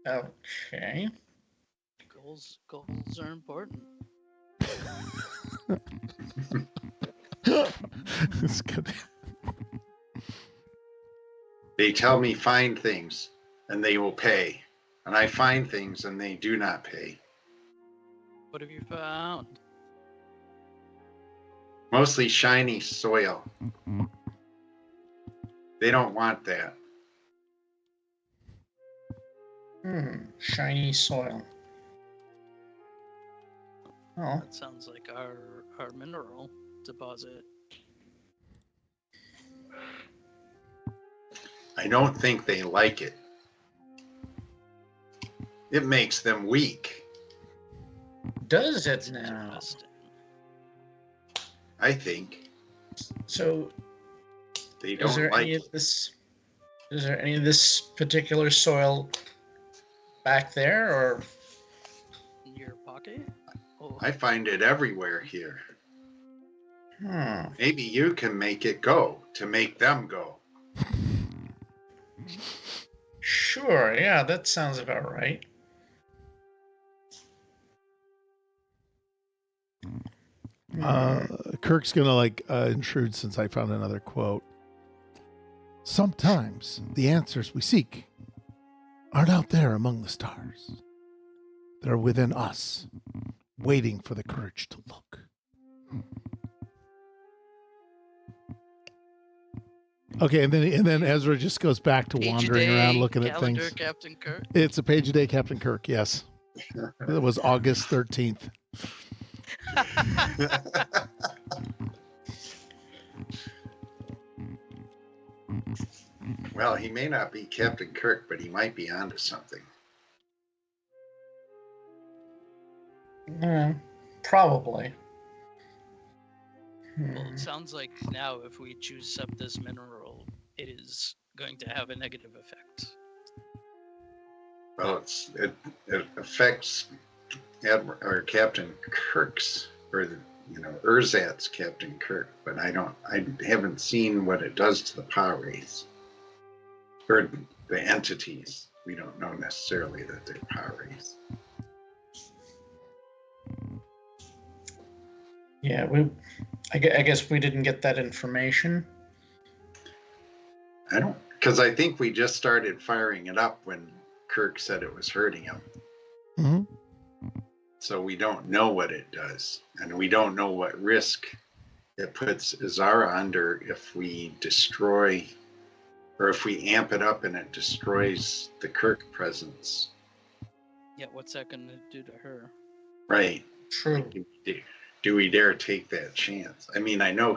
Okay. Goals are important. It's good. They tell me find things, and they will pay. And I find things, and they do not pay. What have you found? Mostly shiny soil. They don't want that. Shiny soil. Oh, That sounds like our mineral deposit. I don't think they like it. It makes them weak. does it That's now? interesting. I think So they is don't there like any it. of this? Is there any of this particular soil back there, or In your pocket? Oh, I find it everywhere here. hmm. Maybe you can make it go to make them go. Sure, yeah, that sounds about right. Kirk's gonna intrude since I found another quote. Sometimes the answers we seek aren't out there among the stars. They're within us, waiting for the courage to look. Okay, and then Ezra just goes back to page a wandering day, around looking at calendar, things. Captain Kirk. It's a page a day, Captain Kirk. Yes, it was August 13th. Well, he may not be Captain Kirk, but he might be onto something. Probably. Well, it sounds like now if we juice up this mineral, it is going to have a negative effect. Well, it affects Captain Kirk's, or Urzat's Captain Kirk, but I haven't seen what it does to the power race or the entities. We don't know necessarily that they're power race. Yeah, I guess we didn't get that information. Because I think we just started firing it up when Kirk said it was hurting him. Mm-hmm. So we don't know what it does, and we don't know what risk it puts Ezara under if we destroy, or if we amp it up and it destroys the Kirk presence. Yeah, what's that going to do to her? Right. True. Do we dare take that chance? I mean, I know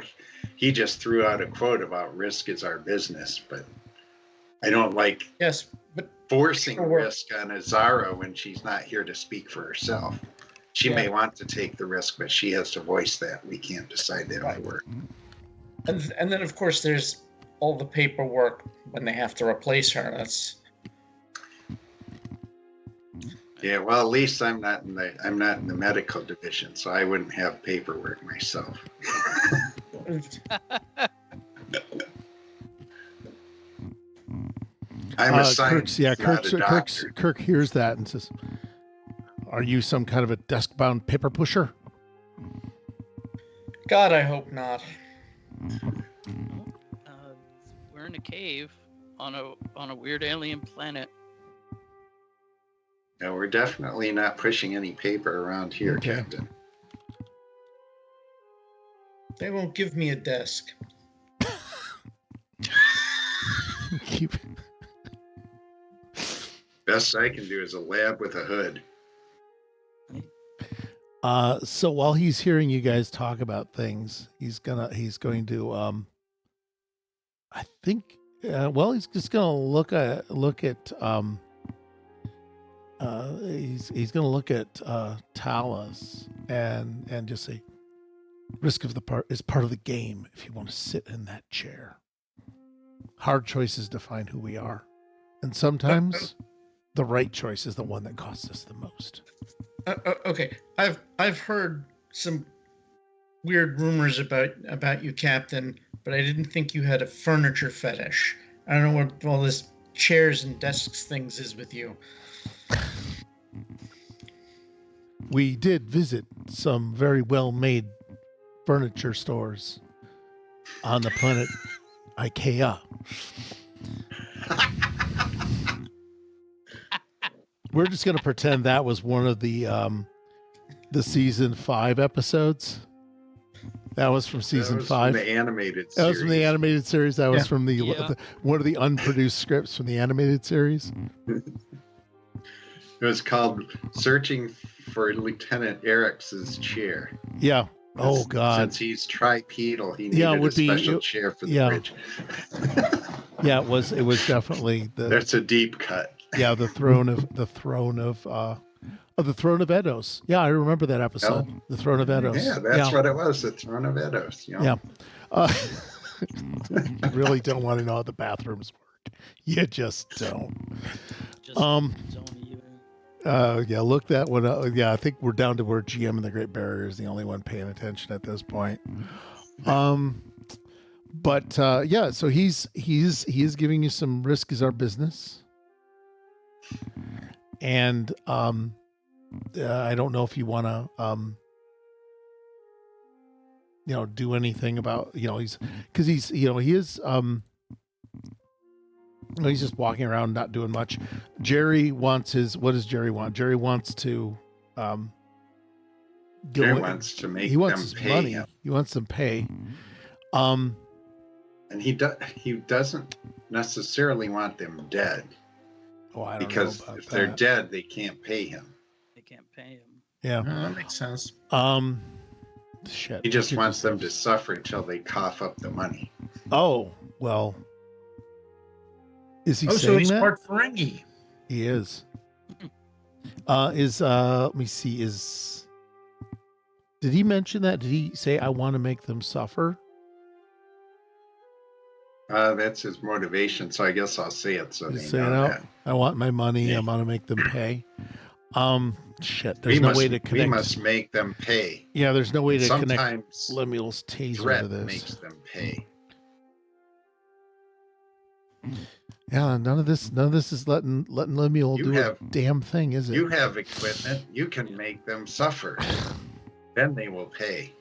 he just threw out a quote about risk is our business, but I don't like Yes, but forcing Sure. risk on Ezara when she's not here to speak for herself. She may Yeah. want to take the risk, but she has to voice that. We can't decide that Right. for her. and then of course there's all the paperwork when they have to replace her. That's Yeah, well, at least I'm not in the medical division, so I wouldn't have paperwork myself. I'm a scientist, not a doctor. Kirk hears that and says, "Are you some kind of a desk-bound paper pusher?" God, I hope not. We're in a cave on a weird alien planet. No, we're definitely not pushing any paper around here, Okay. Captain. They won't give me a desk. Keep. Best I can do is a lab with a hood. So while he's hearing you guys talk about things, he's going to I think Well, he's just gonna look at he's gonna look at Talos and just say, risk of the part is part of the game if you want to sit in that chair. Hard choices define who we are. And sometimes the right choice is the one that costs us the most. Okay, I've heard some weird rumors about you, Captain, but I didn't think you had a furniture fetish. I don't know what all this chairs and desks things is with you. We did visit some very well-made furniture stores on the planet IKEA. We're just going to pretend that was one of the season 5 episodes. That was from season 5. From the animated series. That was from the animated series. That was from Yeah. the one of the unproduced scripts from the animated series. It was called Searching for Lieutenant Eric's Chair. Yeah. Oh God. Since he's tripedal, he needed Yeah, it a would be- special it- chair for the yeah. bridge. Yeah, it was definitely That's a deep cut. yeah, the throne of Edos. Yeah, I remember that episode. Oh. The throne of Edos. Yeah, that's what it was. The Throne of Edos. You know? Yeah. You really don't want to know how the bathrooms work. You just don't. Just Um, don't even. Yeah, look that one up. Yeah, I think we're down to where GM and the Great Barrier is the only one paying attention at this point. But yeah, so he is giving you some risk is our business. And I don't know if you want to do anything about, he's just walking around not doing much. Jerry wants what does Jerry want? Jerry wants to Jerry wants to make he wants them his pay money. him. He wants them pay. And he doesn't necessarily want them dead. Oh, I don't Because know about if they're that. dead, they can't pay him. They can't pay him. Yeah. That makes sense. Shit. He just wants them to suffer until they cough up the money. Oh, well. Is he So saying he's that? part Ferengi. He is. Let me see. Did he mention that? Did he say, I want to make them suffer? That's his motivation, so I guess I'll say it so He's they saying, know "Oh, that. I want my money. Yeah. I want to make them pay. Shit. There's We no must, way to connect. We must make them pay. Yeah, there's no way to connect Sometimes Lemuel's taser to threat this. makes them pay. Yeah, none of this is letting Lemuel You do have- a damn thing, is it? You have equipment. You can make them suffer. Then they will pay.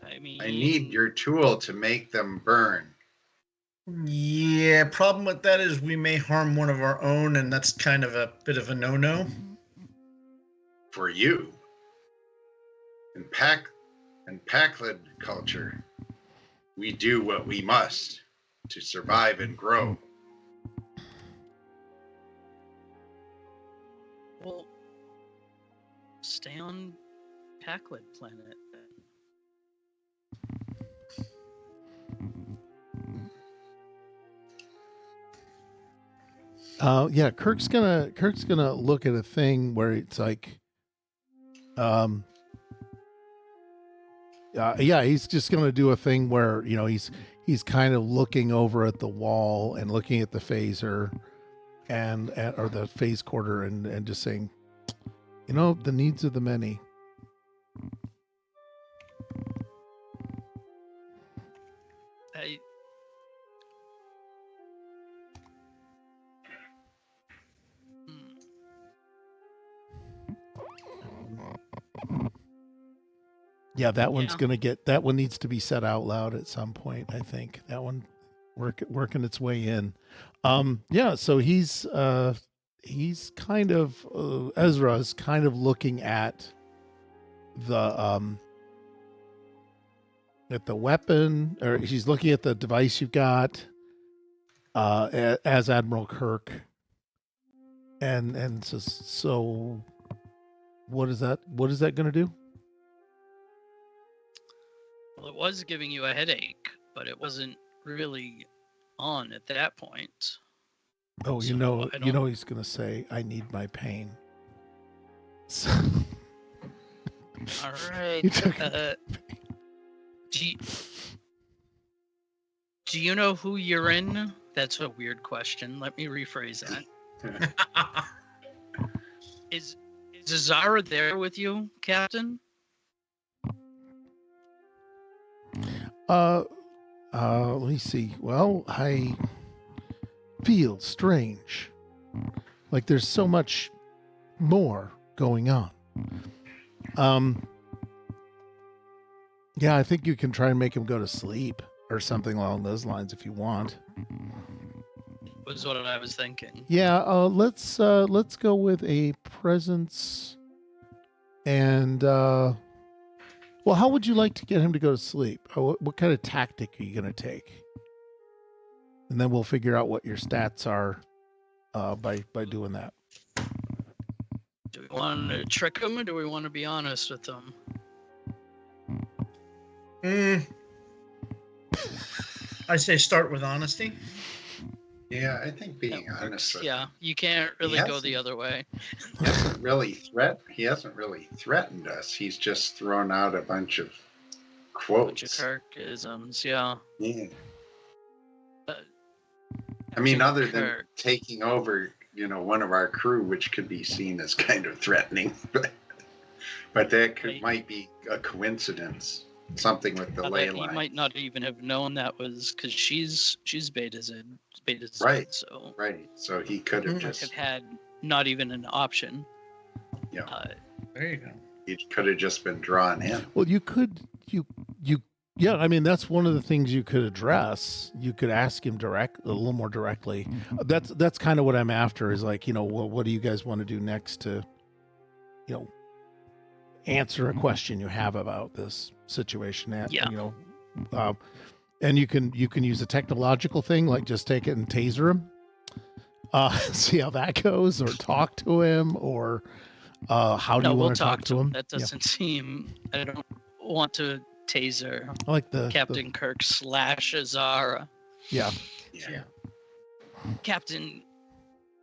I mean, I need your tool to make them burn. Yeah, problem with that is we may harm one of our own, and that's kind of a bit of a no-no. For you. In Pakled culture, we do what we must to survive and grow. Well, stay on Pakled planet. Yeah, Kirk's gonna look at a thing where it's like, yeah, he's just gonna do a thing where he's kind of looking over at the wall and looking at the phaser or the phasecorder and just saying, the needs of the many. I, Yeah, that one's Yeah. that one needs to be said out loud at some point. I think that one working its way in. Yeah, so he's kind of Ezra is kind of looking at the weapon, or she's looking at the device you've got as Admiral Kirk, and says, so what is that going to do? well, it was giving you a headache, but it wasn't really on at that point. Oh, So, you know, I you know don't- he's gonna say, "I need my pain." So, All right. You took- Do you know who you're in? That's a weird question. Let me rephrase that. Is Ezara there with you, Captain? let me see. Well, I feel strange. Like there's so much more going on. Yeah, I think you can try and make him go to sleep or something along those lines if you want. Was what I was thinking. Yeah, let's go with a presence and well, how would you like to get him to go to sleep? What kind of tactic are you going to take? And then we'll figure out what your stats are by doing that. Do we want to trick him or do we want to be honest with him? I say start with honesty. Yeah, I think being That honest works. with Yeah, you can't really go the other way. he hasn't really threatened us. He's just thrown out a bunch of Bunch of quotes. Kirkisms, yeah. Yeah. Uh, I mean, Captain other than Kirk. taking over, one of our crew, which could be seen as kind of threatening, but that Right. might be a coincidence. Something with the Now ley that he line. might not even have known that was because she's Beta Z, Right. so Right. So he could have might just have had not even an option. Yeah. There you go. he could have just been drawn in. Well, you could yeah, I mean that's one of the things you could address. You could ask him a little more directly. That's kind of what I'm after is like, well, what do you guys want to do next to answer a question you have about this situation? Yeah. And you can use a technological thing like just take it and taser him. See how that goes, or talk to him, or how do you we'll want to talk to him? That Yeah. doesn't seem. I don't want to taser I like the Captain Kirk / Ezara. Yeah. Yeah. Captain,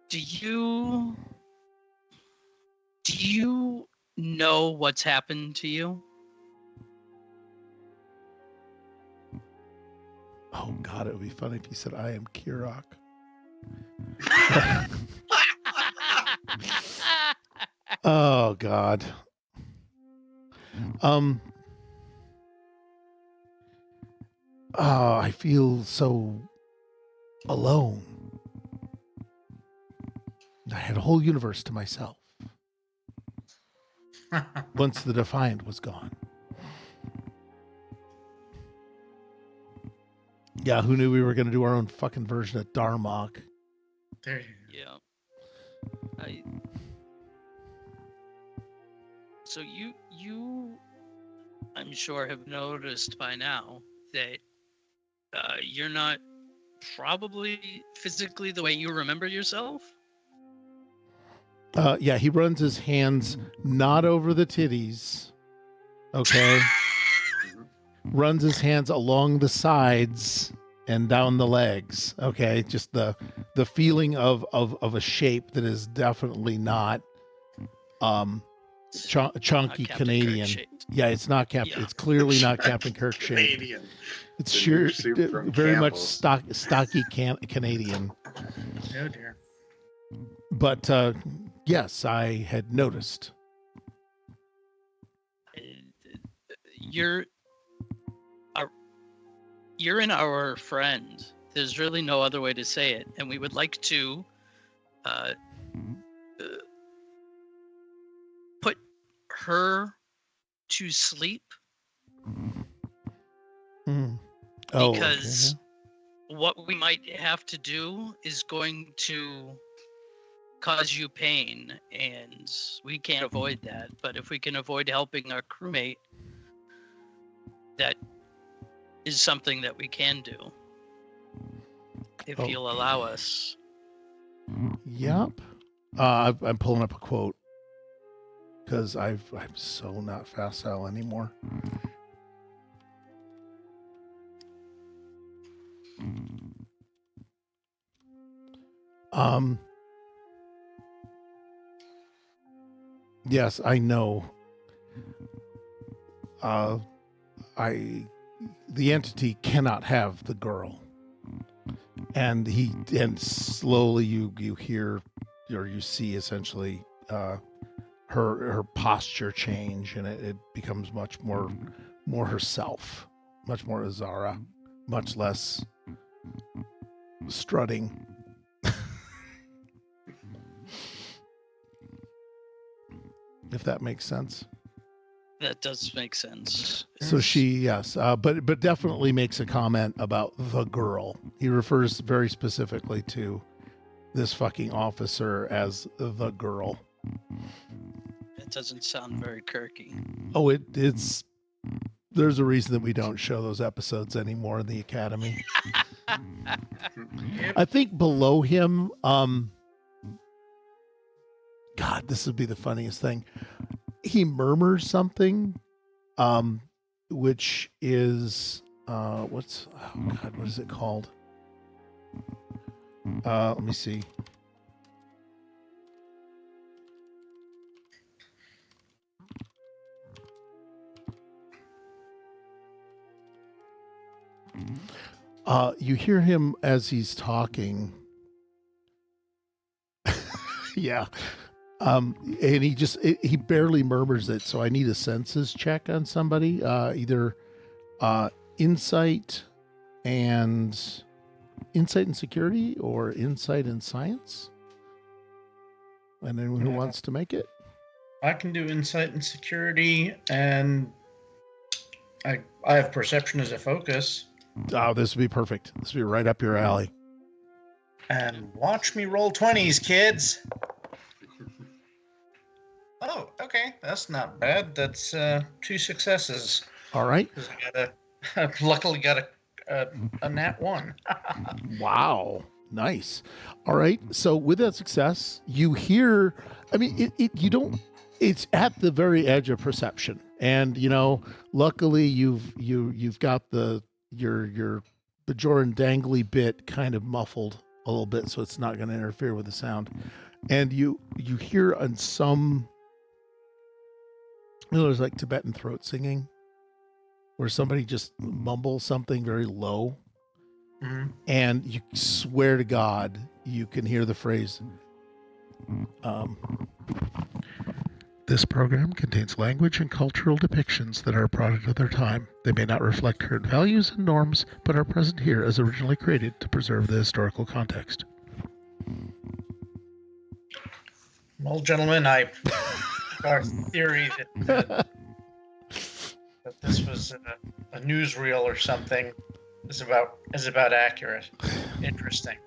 do you know what's happened to you? Oh God, it would be funny if he said, "I am Kirok." Oh God. Oh, I feel so alone. I had a whole universe to myself once the Defiant was gone. Yeah, who knew we were going to do our own fucking version of Darmok? There you Yeah. So you, I'm sure, have noticed by now that you're not probably physically the way you remember yourself. Yeah, he runs his hands not over the titties. Okay. Runs his hands along the sides and down the legs. Okay. Just the feeling of a shape that is definitely not chunky Captain Canadian. Kirk-shaped. Yeah, it's not Captain. Yeah. It's clearly not Captain Kirk shape. Canadian. It's The sheer, new soup from very much Campbell's. stocky Canadian. go. Oh dear. But yes, I had noticed. You're in our friend. There's really no other way to say it, and we would like to put her to sleep Oh, because what we might have to do is going to cause you pain, and we can't avoid that. But if we can avoid helping our crewmate, that is something that we can do. If you'll allow us. Yep. I'm pulling up a quote because I'm so not facile anymore. Yes, I know. The entity cannot have the girl. And slowly you hear, or you see essentially her posture change, and it becomes much more herself, much more Ezara, much less strutting. If that makes sense. That does make sense. So she, yes, but definitely makes a comment about the girl. He refers very specifically to this fucking officer as the girl. It doesn't sound very Kirky. Oh, it's. There's a reason that we don't show those episodes anymore in the Academy. I think below him, God, this would be the funniest thing. He murmurs something, which is what is it called? Let me see. You hear him as he's talking. Yeah. And he barely murmurs it. So I need a senses check on somebody, either insight and security, or insight and science. And anyone who wants to make it. I can do insight and security, and I have perception as a focus. Oh, this would be perfect. This would be right up your alley. And watch me roll 20s, kids. Oh, okay. That's not bad. That's 2 successes. All right. Luckily got a nat 1. Wow. Nice. All right. So with that success, you hear, I mean, it's at the very edge of perception. And, luckily you've got your Bajoran dangly bit kind of muffled a little bit, so it's not going to interfere with the sound. And you hear on some, there's like Tibetan throat singing, where somebody just mumbles something very low. Mm-hmm. And you swear to God, you can hear the phrase, this program contains language and cultural depictions that are a product of their time. They may not reflect current values and norms, but are present here as originally created to preserve the historical context. Well, gentlemen, our theory that this was a newsreel or something is about accurate. Interesting.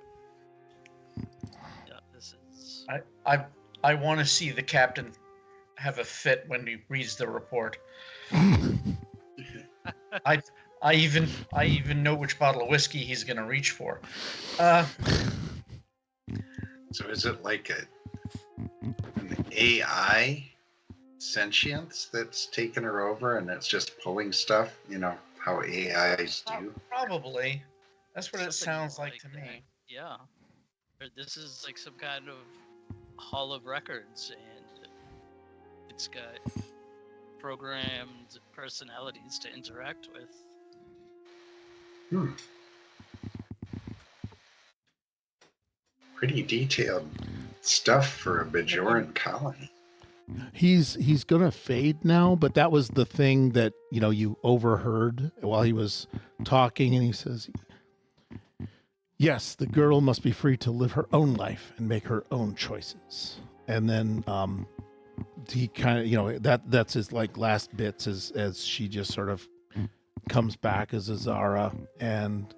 Yeah, this is. I want to see the captain have a fit when he reads the report. I even know which bottle of whiskey he's going to reach for. So is it like an AI sentience that's taken her over, and it's just pulling stuff? How AIs do. Probably. That's what it Something sounds like to that. me. Yeah. Or this is like some kind of hall of records, and it's got programmed personalities to interact with. Pretty detailed stuff for a Bajoran colony. He's gonna fade now, but that was the thing that you overheard while he was talking, and he says, yes, the girl must be free to live her own life and make her own choices. And then he kind of that's his like last bits as she just sort of comes back as Ezara, and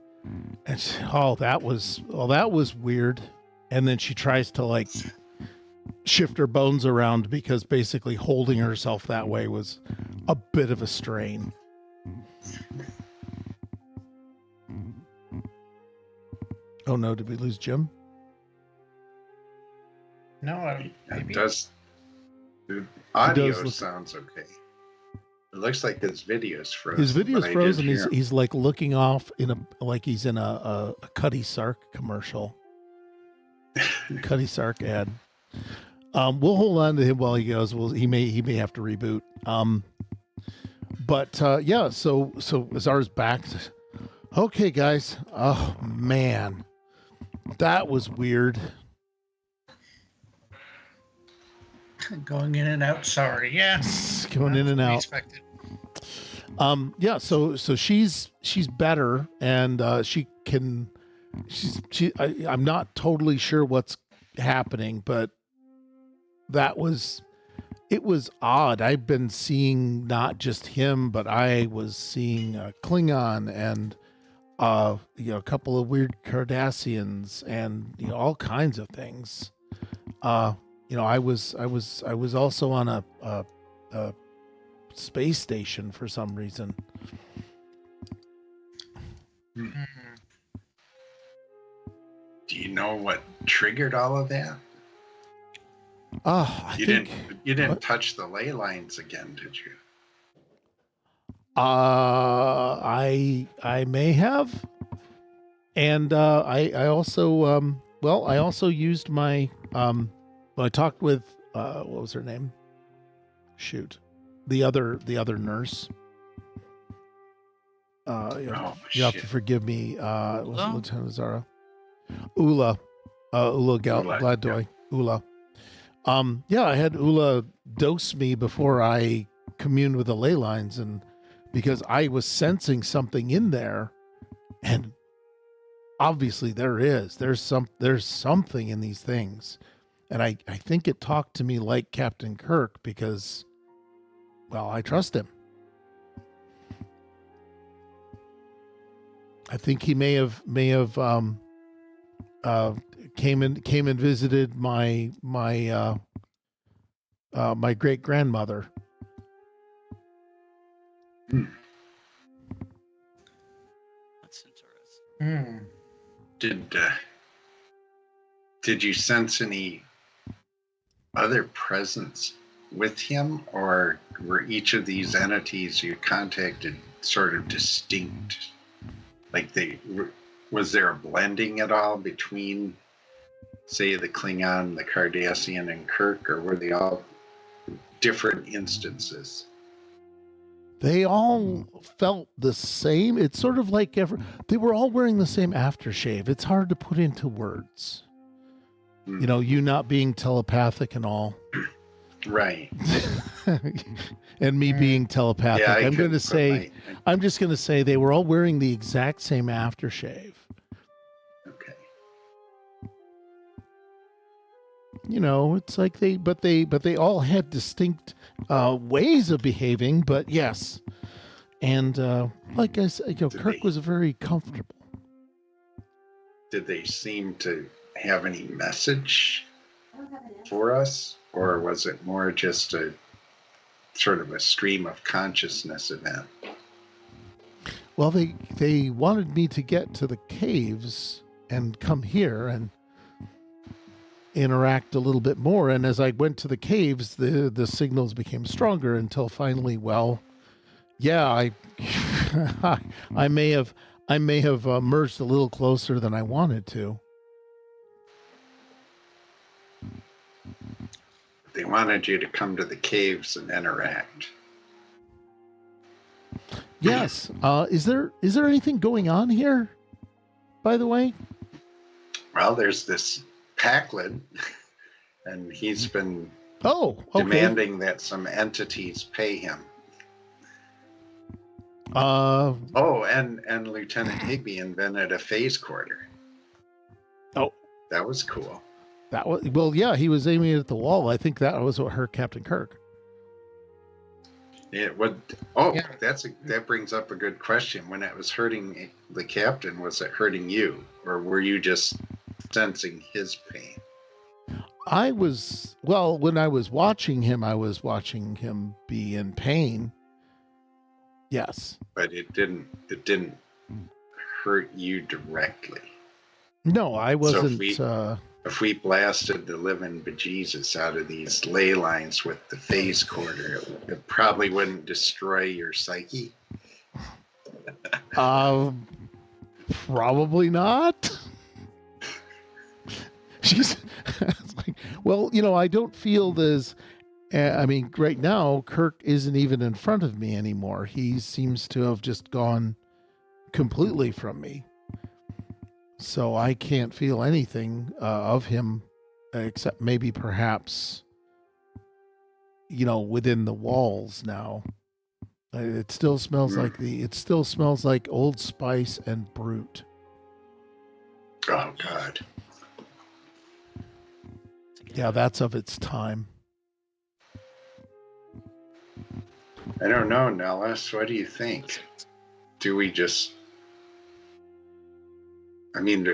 she, that was weird. And then she tries to like shift her bones around, because basically holding herself that way was a bit of a strain. Oh no, did we lose Jim? No, It maybe. does. The audio look- sounds okay. It looks like his video's frozen. His video's but I did frozen. hear him. He's like looking off like he's in a Cuddy Sark commercial. Cuddy Sark ad. We'll hold on to him while he goes. He may have to reboot. But yeah, so Azara's back. Okay, guys. Oh man, that was weird. Going in and out. Sorry. Yeah. Going in and We out. expected. Yeah, so she's better, and I'm not totally sure what's happening, but it was odd. I've been seeing not just him, but I was seeing a Klingon and a couple of weird Cardassians and all kinds of things. I was also on a space station for some reason. Mhm. Do you know what triggered all of that? You didn't what? touch the ley lines again, did you? I may have, and I also I also used my I talked with what was her name? Shoot, the other nurse. You have to forgive me. Was it Oh. Lieutenant Ezara? Ula Gladdoy. Ula. Yeah, I had Ula dose me before I communed with the ley lines, and because I was sensing something in there, and obviously there's something in these things, and I think it talked to me like Captain Kirk because, well, I trust him. I think he may have came and visited my great grandmother. That's interesting. Hmm. Did you sense any other presence with him, or were each of these entities you contacted sort of distinct? Like was there a blending at all between, say, the Klingon, the Cardassian, and Kirk, or were they all different instances? They all felt the same. It's sort of like they were all wearing the same aftershave. It's hard to put into words. Hmm. You not being telepathic and all. Right. And me being telepathic. Yeah, I'm just going to say they were all wearing the exact same aftershave. Okay. It's like they all had distinct ways of behaving, but yes. And like I said, Kirk was very comfortable. Did they seem to have any message for us, or was it more just a sort of a stream of consciousness event? Well, they wanted me to get to the caves and come here and interact a little bit more. And as I went to the caves, the signals became stronger until finally, well, yeah, I may have merged a little closer than I wanted to. They wanted you to come to the caves and interact. Yes. Is there anything going on here, by the way? Well, there's this Packlin, and he's been Oh, okay. demanding that some entities pay him. Oh, and Lieutenant Higby invented a phasecorder. Oh. That was cool. That was, well, yeah, he was aiming it at the wall. I think that was what hurt Captain Kirk. It would. Oh, Yeah. that brings up a good question. When it was hurting the captain, was it hurting you, or were you just sensing his pain? When I was watching him be in pain. Yes. But it didn't hurt you directly. No, I wasn't. if we blasted the living bejesus out of these ley lines with the phasecorder, it probably wouldn't destroy your psyche. Probably not. She's it's like, well, I don't feel this. I mean, right now, Kirk isn't even in front of me anymore. He seems to have just gone completely from me. So I can't feel anything of him, except maybe perhaps, within the walls now. It still smells like Old Spice and Brute. Oh God. Yeah, that's of its time. I don't know, Nelis. What do you think? Do we just... I mean,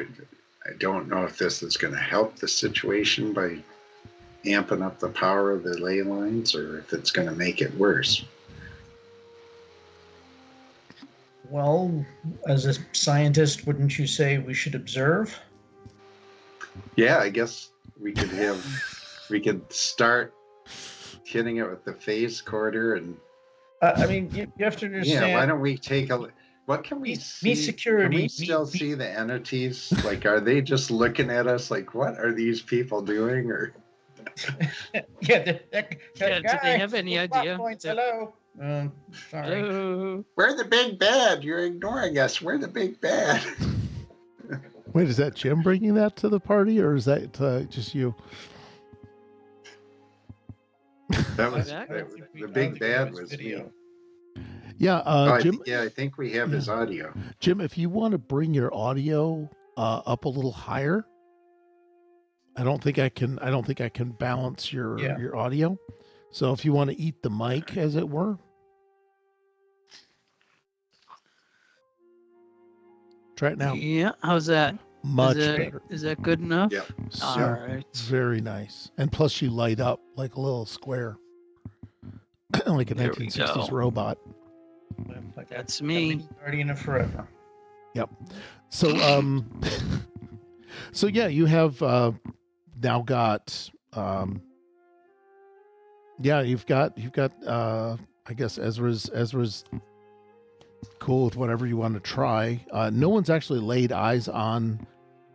I don't know if this is going to help the situation by amping up the power of the ley lines, or if it's going to make it worse. Well, as a scientist, wouldn't you say we should observe? Yeah, I guess we could start hitting it with the phasecorder and... I mean, you have to understand. Yeah, why don't we take a... What can we see? security. Can we still see the entities? Like, are they just looking at us like, what are these people doing? Or Yeah, that Yeah, guy. do they have any Plot idea? points, Yeah. hello. Sorry. Hello. we're the big bad. You're ignoring us. We're the big bad. Wait, is that Jim bringing that to the party, or is that just you? That was Back? the big bad was me. Yeah, Jim. I think we have his audio. Jim, if you want to bring your audio up a little higher, I don't think I can balance your audio. So if you want to eat the mic, as it were, try it now. Yeah, how's that? Much is that, better. Is that good enough? Yep. All So, right. very nice. And plus, you light up like a little square, like a There we 1960s go. robot. That's me. Guardian of Forever. So, so yeah, you have now got, you've got, I guess Ezra's cool with whatever you want to try. No one's actually laid eyes on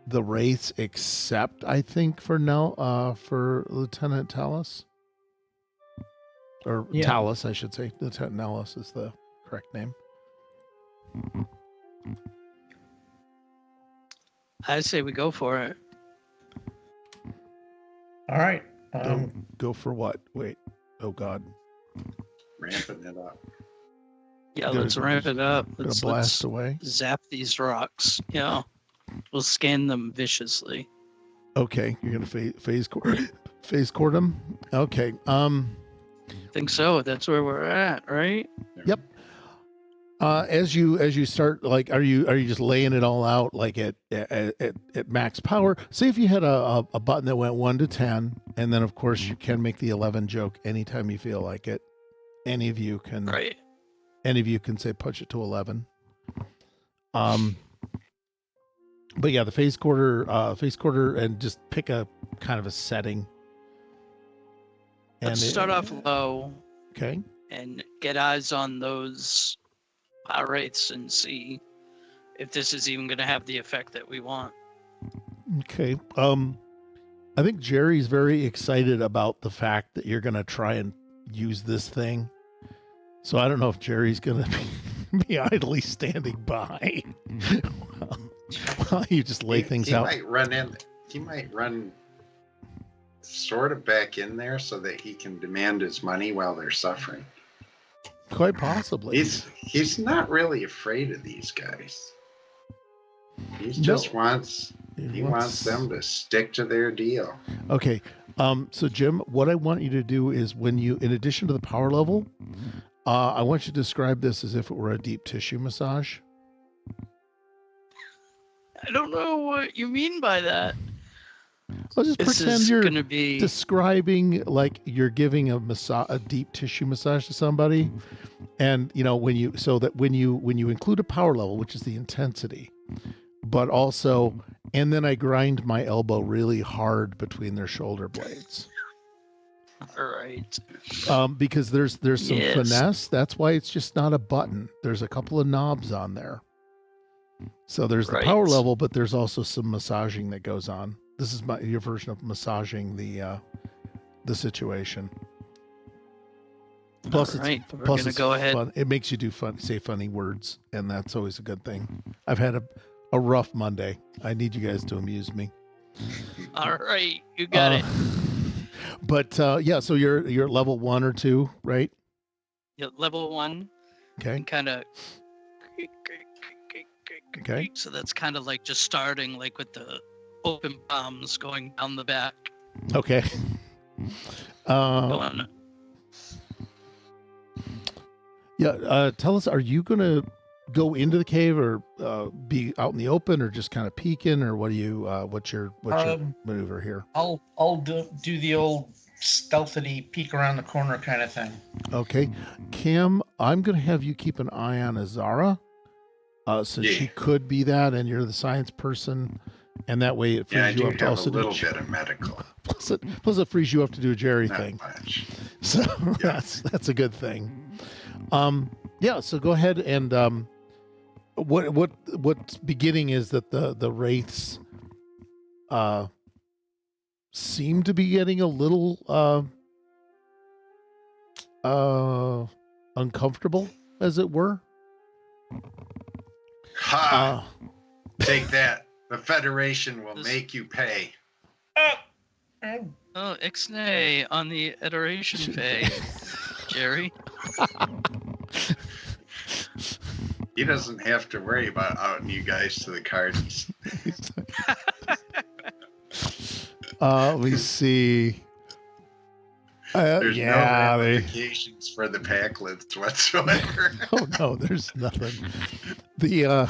the wraiths except, I think, for Lieutenant Talis. Or Yeah. Talis, I should say. Lieutenant Nelis is the correct name. I say we go for it. All right. Go for what? Wait. Oh, God. Ramping it up. Yeah, Gonna- let's ramp it up. Gonna Let's blast away. zap these rocks. Yeah. We'll scan them viciously. Okay, you're gonna phase court them. Okay. Think so. That's where we're at, right? Yep. As you start, like, are you just laying it all out like at max power? Say if you had a button that went 1 to 10, and then of course you can make the 11 joke anytime you feel like it. Any of you can. Right. Any of you can say push it to 11. But yeah, the phasecorder, and just pick a kind of a setting. Let's start off low Okay. and get eyes on those pirates and see if this is even going to have the effect that we want. Okay. I think Jerry's very excited about the fact that you're going to try and use this thing. So I don't know if Jerry's going to be idly standing by while you just lay things out. He might run sort of back in there so that he can demand his money while they're suffering. Quite possibly. He's not really afraid of these guys. He just wants them to stick to their deal. Okay. So Jim, what I want you to do is when you, in addition to the power level, I want you to describe this as if it were a deep tissue massage. I don't know what you mean by that. Well, just This pretend is you're going to be... describing like you're giving a deep tissue massage to somebody, and when you include a power level, which is the intensity, but also and then I grind my elbow really hard between their shoulder blades. All right. Because there's some Yes. finesse. That's why it's just not a button. There's a couple of knobs on there. So there's the power Right. level, but there's also some massaging that goes on. This is your version of massaging the situation. Plus, All right, we're plus gonna it's go ahead. fun. It makes you say funny words, and that's always a good thing. I've had a rough Monday. I need you guys to amuse me. All right, you got it. But yeah, so you're at level 1 or 2, right? Yeah, level 1. Okay. And kind of. Okay. So that's kind of like just starting like with the open palms going down the back. Okay. Going. Yeah. Tell us, are you gonna go into the cave or be out in the open, or just kind of peeking, or what do you? What's your maneuver here? I'll do the old stealthily peek around the corner kind of thing. Okay, Cam, I'm gonna have you keep an eye on Ezara, since she could be that, and you're the science person, and that way it frees you up to also a little bit of medical. Plus it frees you up to do a Jerry Not thing. much. So that's a good thing. Yeah. So go ahead and what's beginning is that the wraiths seem to be getting a little uncomfortable, as it were. Ha! Take that. The Federation will make you pay. Oh, ixnay on the iteration pay, Jerry. He doesn't have to worry about outing you guys to the cards. Let me see. There's no ramifications for the packlets whatsoever. Oh no, there's nothing. The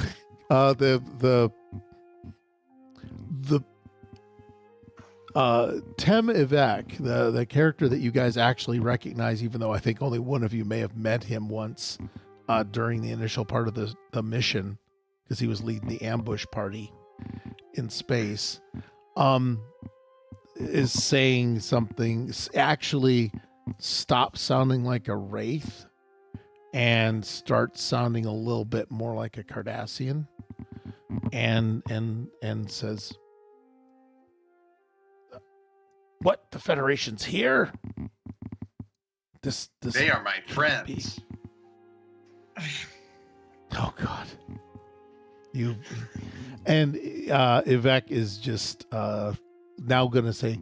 Tem Ivak, the character that you guys actually recognize, even though I think only one of you may have met him once during the initial part of the mission, because he was leading the ambush party in space, is saying something, actually stop sounding like a wraith and start sounding a little bit more like a Cardassian, and says, "What? The Federation's here? This They are my can't friends." be." Oh God. You and Ivek is just now gonna say,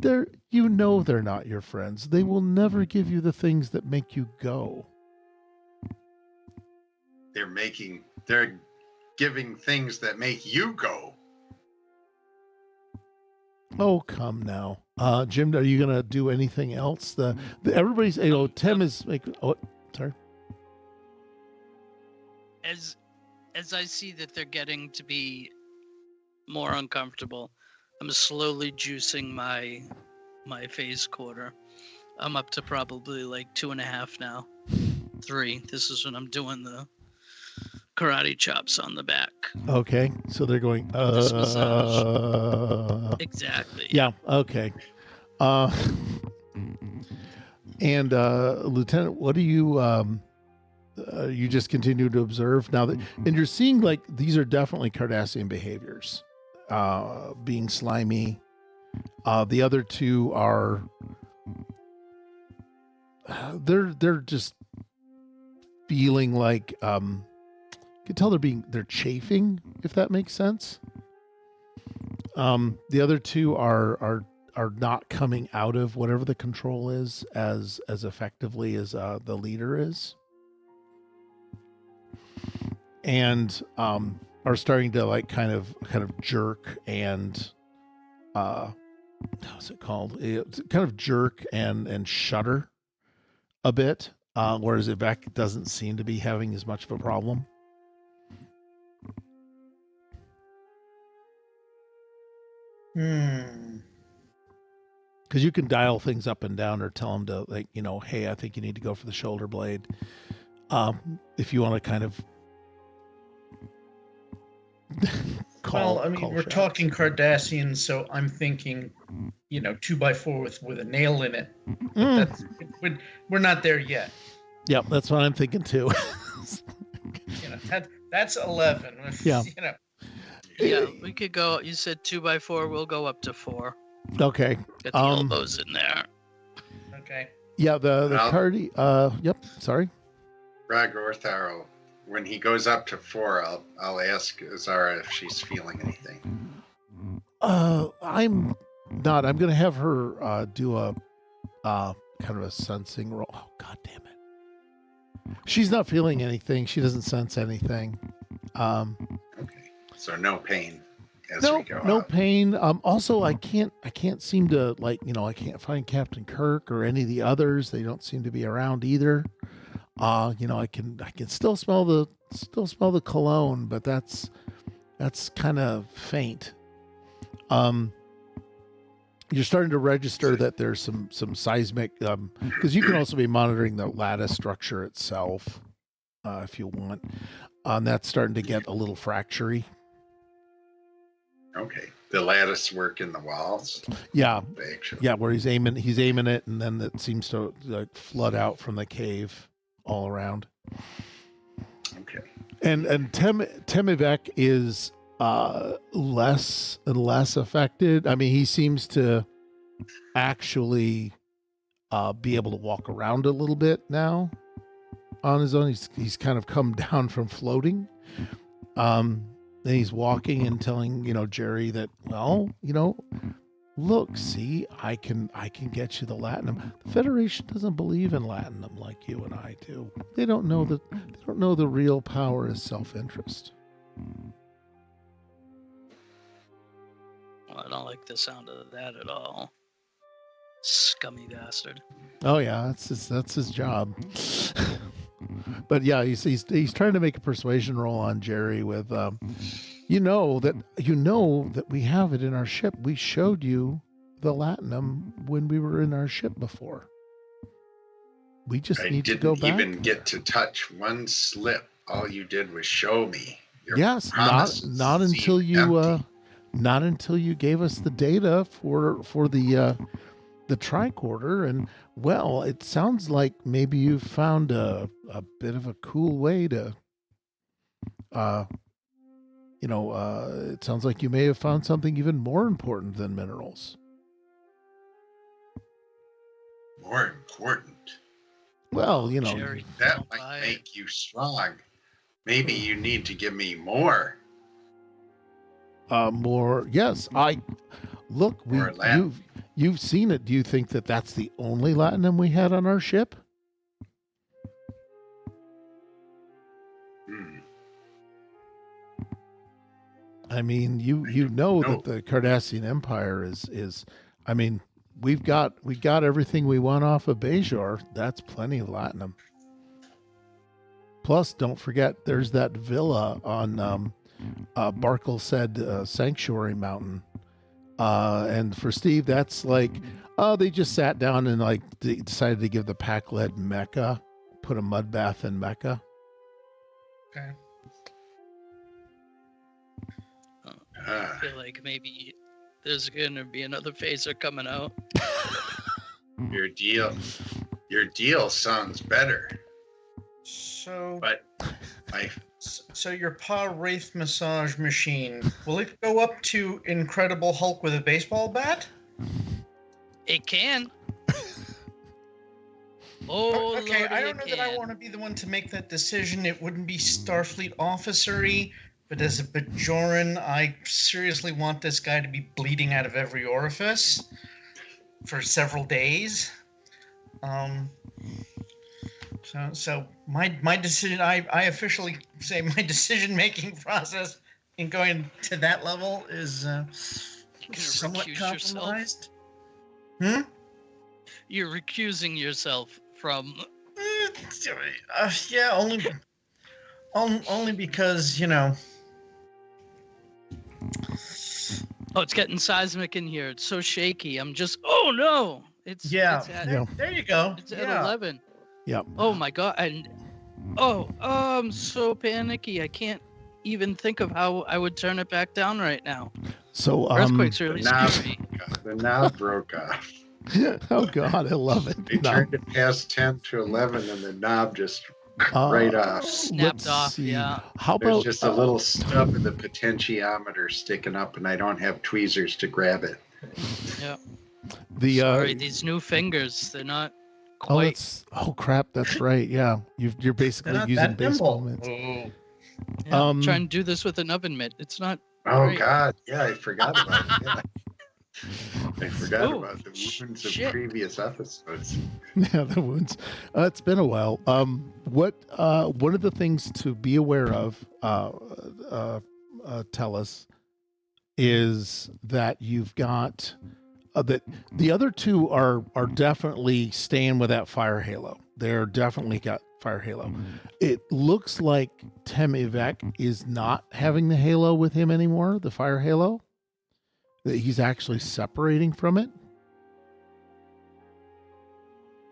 they're not your friends. They will never give you the things that make you go. They're giving things that make you go. Oh, come now. Jim, are you gonna do anything else? Everybody's Tim is making sorry. As I see that they're getting to be more uncomfortable, I'm slowly juicing my phasecorder. I'm up to probably like 2.5 now. 3. This is when I'm doing the karate chops on the back. Okay, so they're going. This massage. Exactly. Yeah. Okay. And Lieutenant, what do you? You just continue to observe now that, and you're seeing like these are definitely Cardassian behaviors, being slimy. The other two are they're just feeling like you can tell they're chafing, if that makes sense. The other two are not coming out of whatever the control is as effectively as the leader is, and are starting to like kind of jerk and how's it called? It's kind of jerk and shudder a bit, whereas Ivek doesn't seem to be having as much of a problem. Because you can dial things up and down or tell them to, like, hey, I think you need to go for the shoulder blade. If you want to kind of call. Well, I mean, call we're shots. talking Cardassian, so I'm thinking, 2x4 with a nail in it. But that's we're not there yet. Yep, that's what I'm thinking too. That's 11. Yeah. Yeah, we could go. You said 2x4. We'll go up to 4. Okay. Get the elbows in there. Okay. Yeah, the Well- Cardi. Yep. Sorry. Ragorthar, when he goes up to 4, I'll ask Ezara if she's feeling anything. I'm not. I'm gonna have her do a kind of a sensing roll. Oh, God damn it! She's not feeling anything. She doesn't sense anything. Okay. So no pain as No, we go no up. pain. Also, I can't seem to I can't find Captain Kirk or any of the others. They don't seem to be around either. I can still smell the cologne, but that's kind of faint. You're starting to register that there's some seismic, because you can also be monitoring the lattice structure itself, if you want. That's starting to get a little fracturey. Okay. The lattice work in the walls. Yeah, Actually. yeah, where he's aiming it, and then it seems to flood out from the cave all around. Okay. And Temivek is less and less affected. I mean, he seems to actually be able to walk around a little bit now on his own. He's kind of come down from floating. Then he's walking and telling, Jerry that, well, look, see, I can get you the latinum. The Federation doesn't believe in latinum like you and I do. They don't know the real power is self-interest. Well, I don't like the sound of that at all. Scummy bastard. Oh yeah, that's his job. But yeah, he's trying to make a persuasion roll on Jerry with, that we have it in our ship. We showed you the latinum when we were in our ship before. We just I need to go didn't back. even get to touch one slip. All you did was show me. Your Yes, promises not until seem you empty. not until you gave us the data for the tricorder, and well, it sounds like maybe you found a bit of a cool way to it sounds like you may have found something even more important than minerals. More important. Well, Jerry, That don't buy might it. make you strong. Maybe you need to give me more. more. Yes, look. More latinum. You've seen it. Do you think that that's the only latinum we had on our ship? Hmm. I mean, you know that the Cardassian Empire is. I mean, we got everything we want off of Bajor. That's plenty of latinum. Plus, don't forget, there's that villa on Barkle said Sanctuary Mountain. And for Steve, that's like, they just sat down and decided to give the pack lead Mecca, put a mud bath in Mecca. Okay. I feel like maybe there's gonna be another phaser coming out. Your deal sounds better, So, but I so your Pa Wraith massage machine, will it go up to Incredible Hulk with a baseball bat? It can. Oh, Okay, Lordy, I don't know it that I can. want to be the one to make that decision. It wouldn't be Starfleet officery, but as a Bajoran, I seriously want this guy to be bleeding out of every orifice for several days. So my decision, I officially say my decision-making process in going to that level is You're gonna somewhat recuse yourself? compromised. Hmm? You're recusing yourself from. Yeah, only because, Oh, it's getting seismic in here. It's so shaky. I'm just. Oh no! It's Yeah. It's at, Yeah. There you go. It's at Yeah. 11. Yep. Oh my god! And I'm so panicky. I can't even think of how I would turn it back down right now. So Earthquakes really the knob, scare me. the knob broke off. oh God, I love it. They No. turned it past 10 to 11, and the knob just Uh, right off. Snapped let's off, see. yeah. How There's about just a little stub of the potentiometer sticking up, and I don't have tweezers to grab it. Yeah. the Sorry, these new fingers, they're not oh, quite. oh crap, that's right. Yeah, you're basically They're not using that baseball nimble. mitts. Oh. Yeah, um, trying to do this with an oven mitt. It's not. Oh, Right. God. Yeah, I forgot about it. Yeah. I forgot Oh, about the wounds of shit. previous episodes. Yeah, the wounds. It's been a while. What one of the things to be aware of, tell us, is that you've got that the other two are definitely staying with that fire halo. They're definitely got fire halo. It looks like Temivek is not having the halo with him anymore, the fire halo. That he's actually separating from it.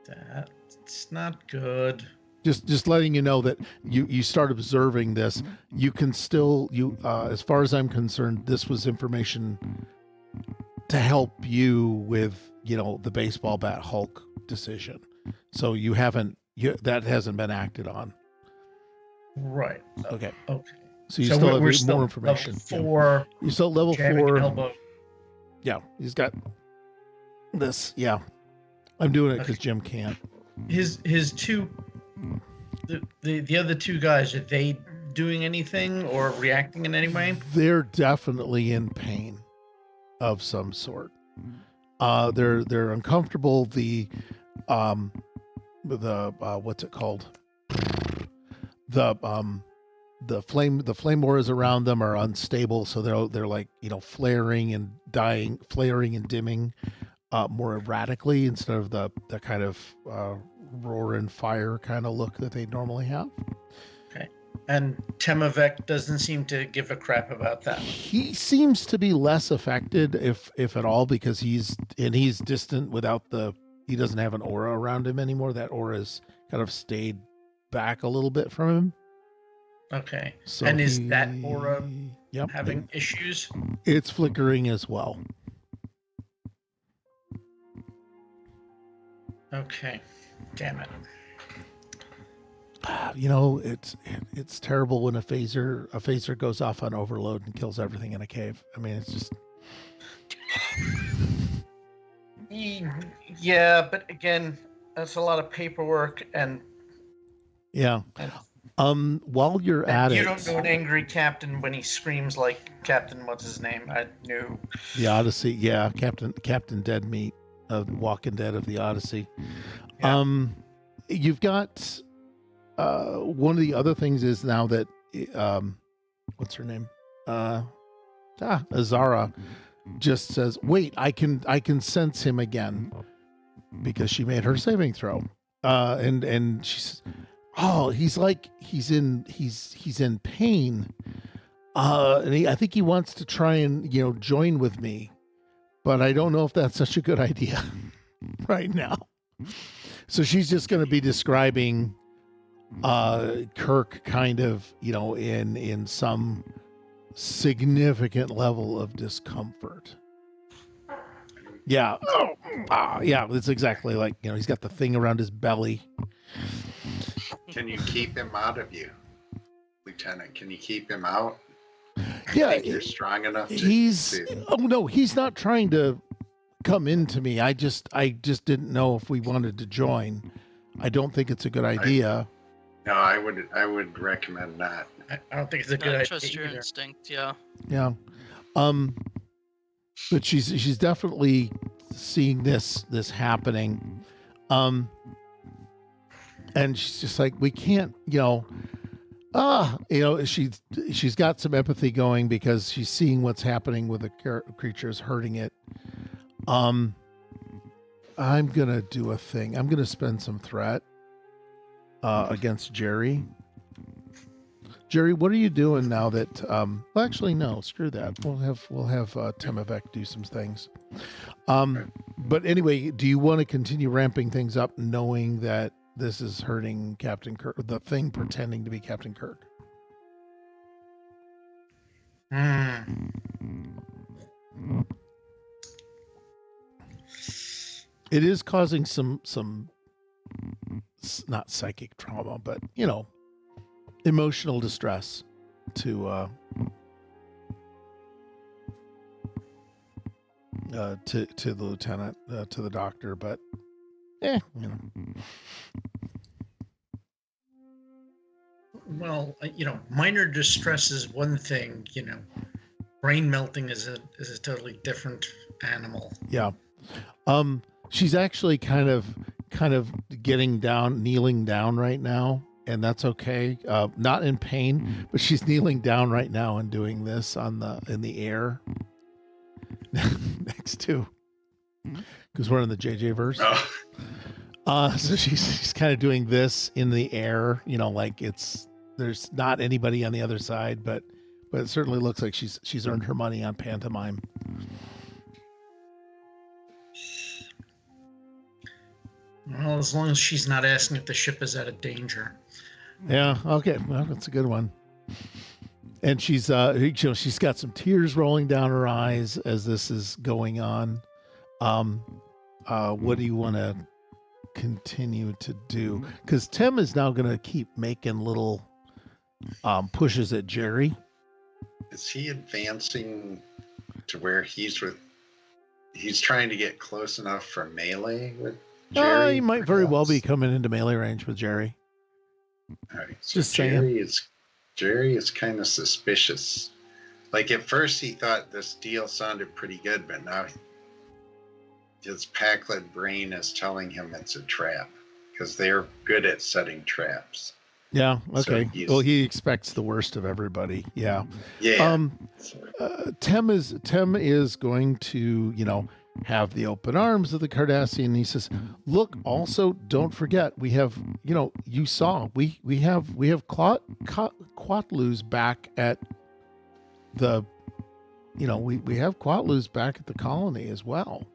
That's not good. Just letting you know that you start observing this. You can still as far as I'm concerned, this was information to help you with the baseball bat Hulk decision. So you haven't that hasn't been acted on. Right. Okay. Okay. So you still have we're more still information. Level 4. You still at level Jamming 4. elbow. Yeah, he's got this. Yeah, I'm doing it because Okay. Jim can't. His two, the other two guys, are they doing anything or reacting in any way? They're definitely in pain of some sort. They're uncomfortable. The what's it called? The flame auras around them are unstable, so they're like flaring and dying, flaring and dimming more erratically instead of the kind of roar and fire kind of look that they normally have. Okay. And Temivek doesn't seem to give a crap about that. He seems to be less affected, if at all, because he's distant without he doesn't have an aura around him anymore. That aura's kind of stayed back a little bit from him. Okay. So And is that aura yep, having issues? it's flickering as well. Okay. Damn it. It's terrible when a phaser goes off on overload and kills everything in a cave. I mean, it's just Yeah, but again, that's a lot of paperwork, and yeah. While you're at you it, don't know an angry captain when he screams like Captain what's his name? I knew. the Odyssey, yeah, Captain Dead Meat of Walking Dead of the Odyssey. Yeah. You've got one of the other things is now that what's her name? Ezara just says, "Wait, I can sense him again," because she made her saving throw. And she says, "Oh, he's in pain. And I think he wants to try and join with me, but I don't know if that's such a good idea right now." So she's just going to be describing Kirk kind of in some significant level of discomfort. Yeah. Yeah, it's exactly like he's got the thing around his belly. Can you keep him out of you, Lieutenant? Can you keep him out? Yeah, Think you're strong enough to oh no, he's not trying to come into me. I just didn't know if we wanted to join. I don't think it's a good idea. No, I would recommend not. I don't think it's a good Not idea. trust your either. instinct, yeah. Yeah. But she's definitely seeing this happening. And she's just like, we can't, she's got some empathy going because she's seeing what's happening with the creatures, hurting it. I'm gonna do a thing. I'm gonna spend some threat against Jerry. Jerry, what are you doing now that? Well, actually, no. Screw that. We'll have Temivek do some things. But anyway, do you want to continue ramping things up, knowing that this is hurting Captain Kirk, the thing pretending to be Captain Kirk? Hmm. It is causing some not psychic trauma, but emotional distress to the lieutenant, to the doctor, but Well, minor distress is one thing. Brain melting is a totally different animal. yeah. She's actually kind of getting down, kneeling down right now, and that's okay. Not in pain, but she's kneeling down right now and doing this in the air next to, because we're in the JJ verse. So she's kind of doing this in the air, like there's not anybody on the other side, but it certainly looks like she's earned her money on pantomime. Well, as long as she's not asking if the ship is out of danger. Yeah. Okay. Well, that's a good one. And she's she's got some tears rolling down her eyes as this is going on. What do you want to continue to do? Because Tim is now going to keep making little pushes at Jerry. Is he advancing to where he's trying to get close enough for melee with Jerry? He might very well be coming into melee range with Jerry. All right, so Just Jerry is kind of suspicious. Like at first he thought this deal sounded pretty good, but now his Pac-led brain is telling him it's a trap because they're good at setting traps. Yeah. Okay. So Well, he expects the worst of everybody. Yeah. Yeah. Tem is going to, have the open arms of the Cardassian. He says, "Look, also don't forget, we have, you saw, we have Quatlus back at the, we have Quatlus back at the colony as well."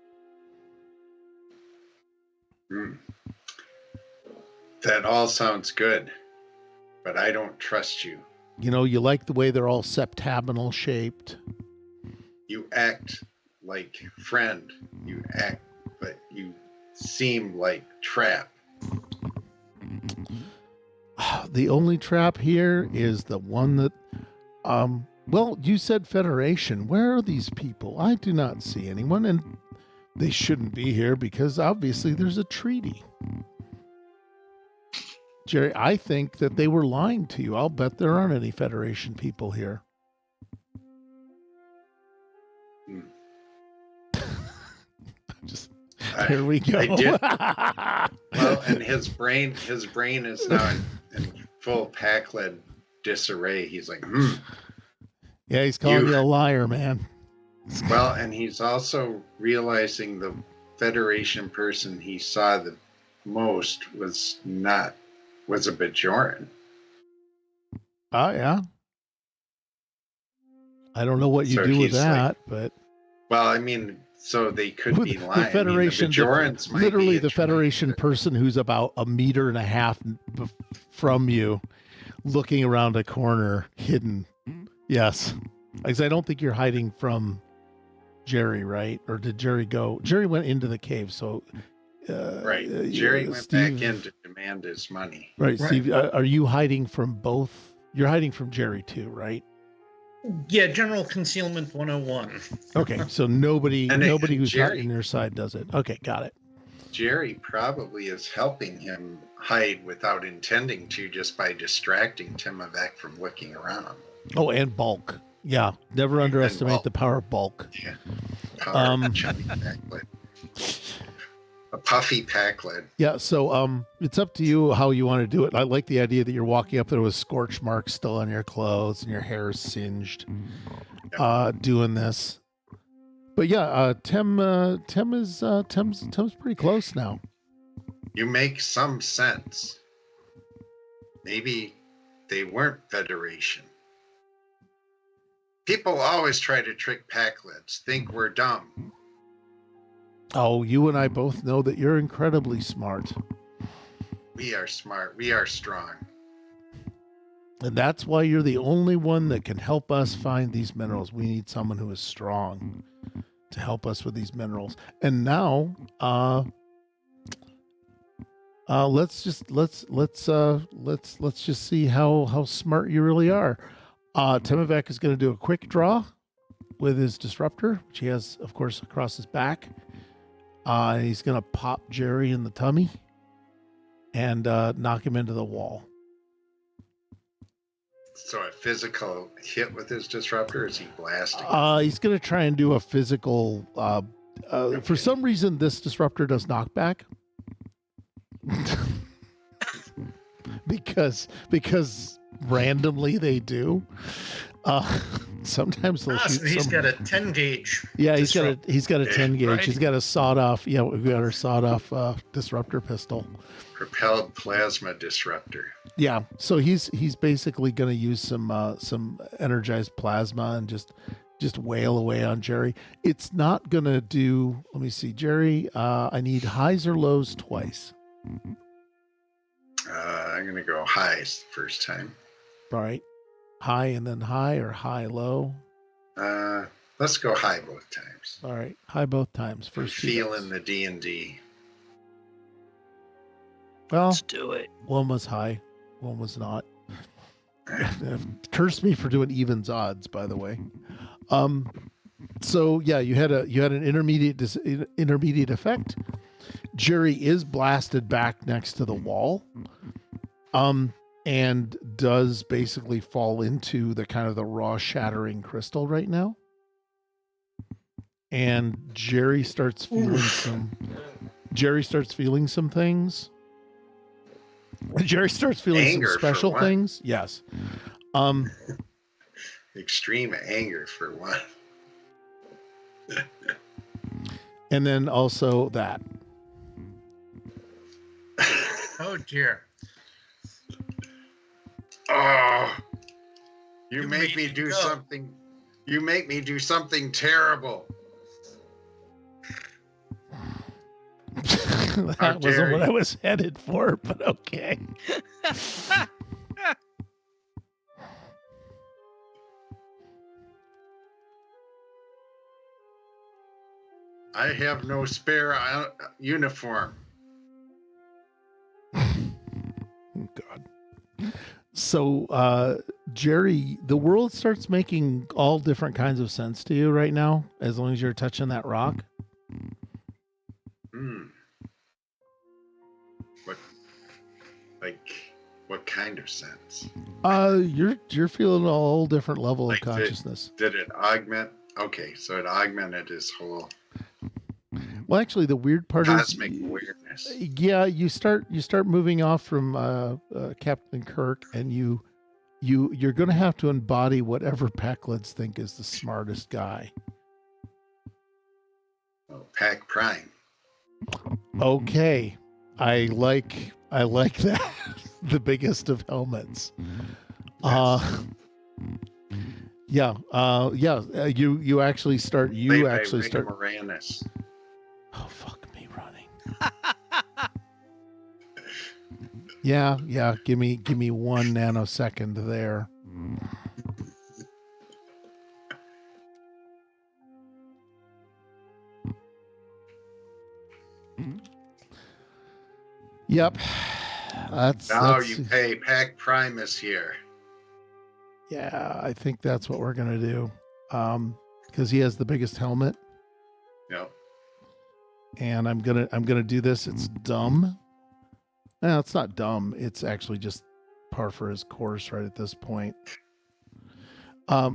That all sounds good, but I don't trust you. You like the way they're all septaminal shaped. You act like friend. You act, but you seem like trap. The only trap here is the one that, well, you said Federation. Where are these people? I do not see anyone, and they shouldn't be here because obviously there's a treaty. Jerry, I think that they were lying to you. I'll bet there aren't any Federation people here. Here we go. I did. Well, and his brain is now in full Pac-led disarray. He's like, Yeah, he's calling you a liar, man. Well, and he's also realizing the Federation person he saw the most was a Bajoran. Oh, yeah. I don't know what you do with that, but... Well, I mean, so they could be lying. The Federation, literally the Federation person who's about 1.5 meters from you, looking around a corner, hidden. Yes. Because I don't think you're hiding from Jerry, right? Or did Jerry go? Jerry went into the cave, so... right. Jerry went back in to demand his money. Right, Steve, are you hiding from both? You're hiding from Jerry too, right? Yeah, General Concealment 101. Okay, so nobody who's Jerry, not in your side does it. Okay, got it. Jerry probably is helping him hide without intending to, just by distracting Timovac from looking around. Oh, and bulk. Yeah, never underestimate the power of bulk. Yeah, power of chubby Pac-led. A puffy Pac-led. Yeah, so it's up to you how you want to do it. I like the idea that you're walking up there with scorch marks still on your clothes and your hair is singed, doing this. But yeah, Tim's pretty close now. You make some sense. Maybe they weren't Federation. People always try to trick Pac-leds, think we're dumb. Oh, you and I both know that you're incredibly smart. We are smart. We are strong. And that's why you're the only one that can help us find these minerals. We need someone who is strong to help us with these minerals. And now, let's just see how smart you really are. Timivek is going to do a quick draw with his disruptor, which he has, of course, across his back. He's going to pop Jerry in the tummy and knock him into the wall. So a physical hit with his disruptor, or is he blasting? He's going to try and do a physical. For some reason, this disruptor does knockback. because randomly they do. Sometimes they'll shoot. So he's got a 10 gauge. Yeah, he's got a 10 gauge. Right. He's got a sawed off. Yeah, we've got our sawed off disruptor pistol. Propelled plasma disruptor. Yeah, so he's basically going to use some energized plasma and just wail away on Jerry. It's not going to do. Let me see, Jerry. I need highs or lows twice. I'm gonna go highs the first time. All right, high and then high, or high low. Let's go high both times. All right, high both times. I'm First two feeling dice. the D&D. Well, Let's do it. one was high, one was not. Curse me for doing evens odds, by the way. So yeah, you had an intermediate effect. Jerry is blasted back next to the wall, and does basically fall into the kind of the raw shattering crystal right now. And Jerry starts feeling some things. Jerry starts feeling Anger, some for special one. things. Yes. Extreme anger for one. And then also that. Oh dear. Oh, you You make me made do me go. something. You make me do something terrible. That How wasn't dare what you. I was headed for, but okay. I have no spare uniform. Oh, God. So, Jerry, the world starts making all different kinds of sense to you right now, as long as you're touching that rock. What kind of sense? You're feeling a whole different level Like of consciousness. Did it augment? Okay, so it augmented his whole Well, actually, the weird part cosmic is, awareness. yeah, you start moving off from Captain Kirk, and you're going to have to embody whatever Packlids think is the smartest guy. Oh, Pac Prime. Okay, I like that. The biggest of helmets. Yeah. You actually start. Played by Rick Moranis. Oh, fuck me running. Yeah. Give me 1 nanosecond there. Yep. Now That's you pay. Pac Primus here. Yeah, I think that's what we're gonna do. Because he has the biggest helmet, Yep. and I'm gonna do this. It's dumb. No, it's not dumb. It's actually just par for his course right at this point.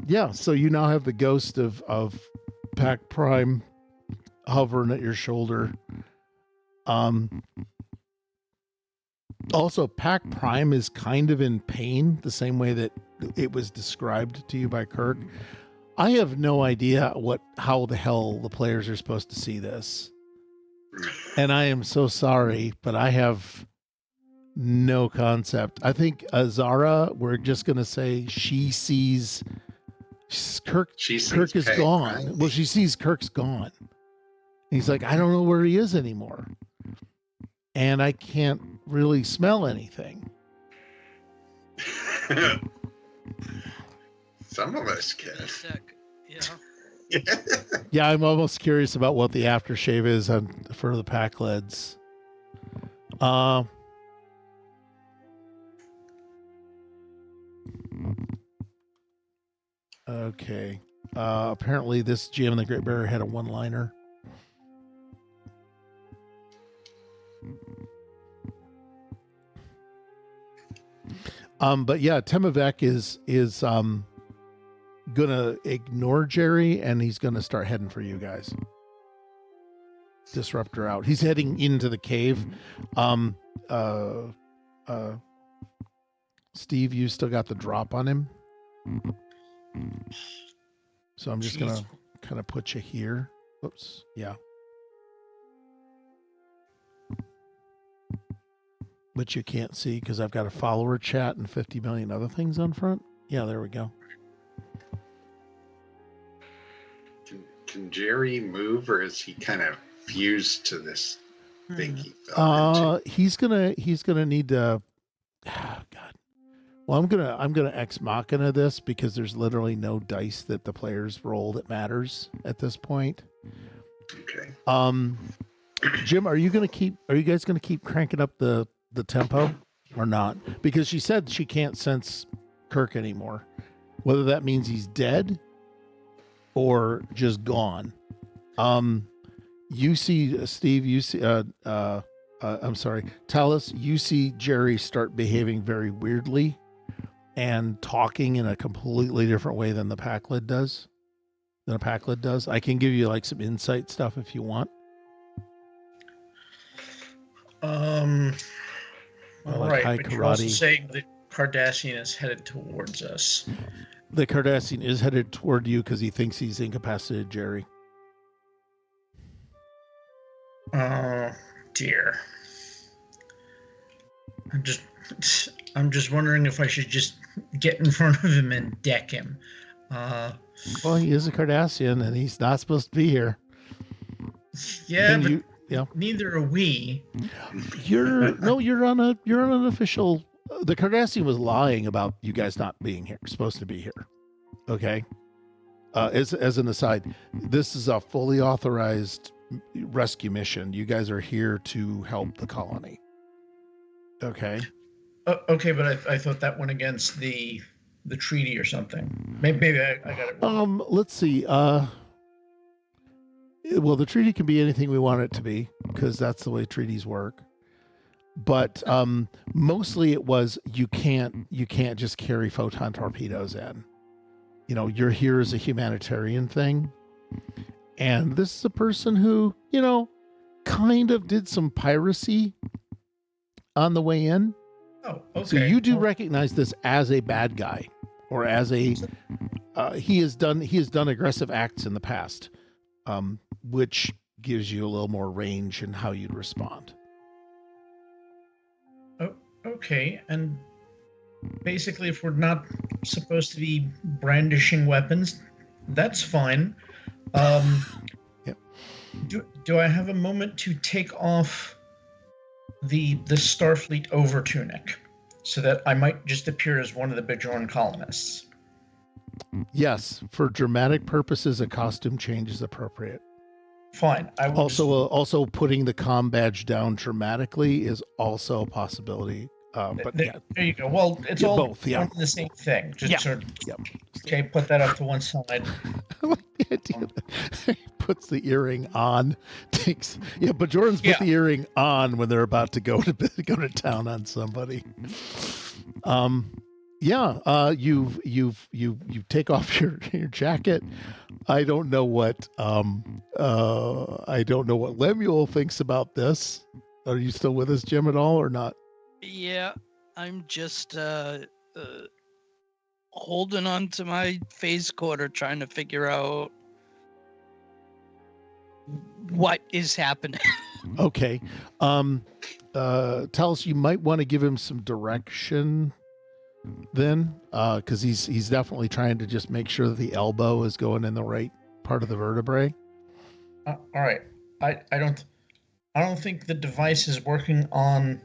Yeah. So you now have the ghost of Pac Prime hovering at your shoulder. Also, Pac Prime is kind of in pain, the same way that it was described to you by Kirk. I have no idea how the hell the players are supposed to see this. And I am so sorry, but I have no concept. I think Ezara, we're just going to say she sees Kirk. She sees Kirk is Pac gone. Prime. Well, she sees Kirk's gone. He's like, I don't know where he is anymore. And I can't really smell anything. Some of us Really can. sick. Yeah. Yeah, I'm almost curious about what the aftershave is for the pack leads. Okay. Apparently this Jim and the Great Bear had a one-liner. But yeah, Temavec is gonna ignore Jerry, and he's gonna start heading for you guys. Disruptor out. He's heading into the cave. Steve, you still got the drop on him. So I'm just gonna kind of put you here. Oops. Yeah. Which you can't see because I've got a follower chat and 50 million other things on front. Yeah, there we go. Can Jerry move, or is he kind of fused to this thing he fell into? He's gonna need to. Oh, God. Well, I'm gonna ex machina this because there's literally no dice that the players roll that matters at this point. Okay. Jim, are you guys gonna keep cranking up the tempo or not? Because she said she can't sense Kirk anymore. Whether that means he's dead or just gone. You see, Steve, you see, I'm sorry, Talis, you see Jerry start behaving very weirdly and talking in a completely different way than a pack lid does. I can give you like some insight stuff if you want. All like right, high but you're also karate. saying the Cardassian is headed towards us. The Cardassian is headed toward you because he thinks he's incapacitated Jerry. Oh dear. I'm just wondering if I should just get in front of him and deck him. Well, he is a Cardassian and he's not supposed to be here. Yeah, And but yeah. neither are we. You're on an official. The Cardassian was lying about you guys not being here, supposed to be here. Okay. As an aside, this is a fully authorized rescue mission. You guys are here to help the colony. Okay. Okay, but I thought that went against the treaty or something. Maybe I got it wrong. Let's see. Well, the treaty can be anything we want it to be because that's the way treaties work. But mostly it was you can't just carry photon torpedoes in. You know, you're here as a humanitarian thing. And this is a person who, kind of did some piracy on the way in. Oh, okay. So you do recognize this as a bad guy or as a he has done aggressive acts in the past, which gives you a little more range in how you'd respond. Oh, okay. And basically, if we're not supposed to be brandishing weapons, that's fine. Yep. Do I have a moment to take off the Starfleet overtunic so that I might just appear as one of the Bajoran colonists? Yes, for dramatic purposes, a costume change is appropriate. Fine. I will Also putting the comm badge down dramatically is also a possibility. But there you go. Well, it's all both. Yeah, one and the same thing. Just sort of, yep. Okay, put that up to one side. I like the idea that he puts the earring on. Bajorans put the earring on when they're about to go to town on somebody. You take off your jacket. I don't know what Lemuel thinks about this. Are you still with us, Jim, at all or not? Yeah, I'm just holding on to my phasecorder, trying to figure out what is happening. Okay. Tell us, you might want to give him some direction then, because he's definitely trying to just make sure that the elbow is going in the right part of the vertebrae. All right. I don't think the device is working on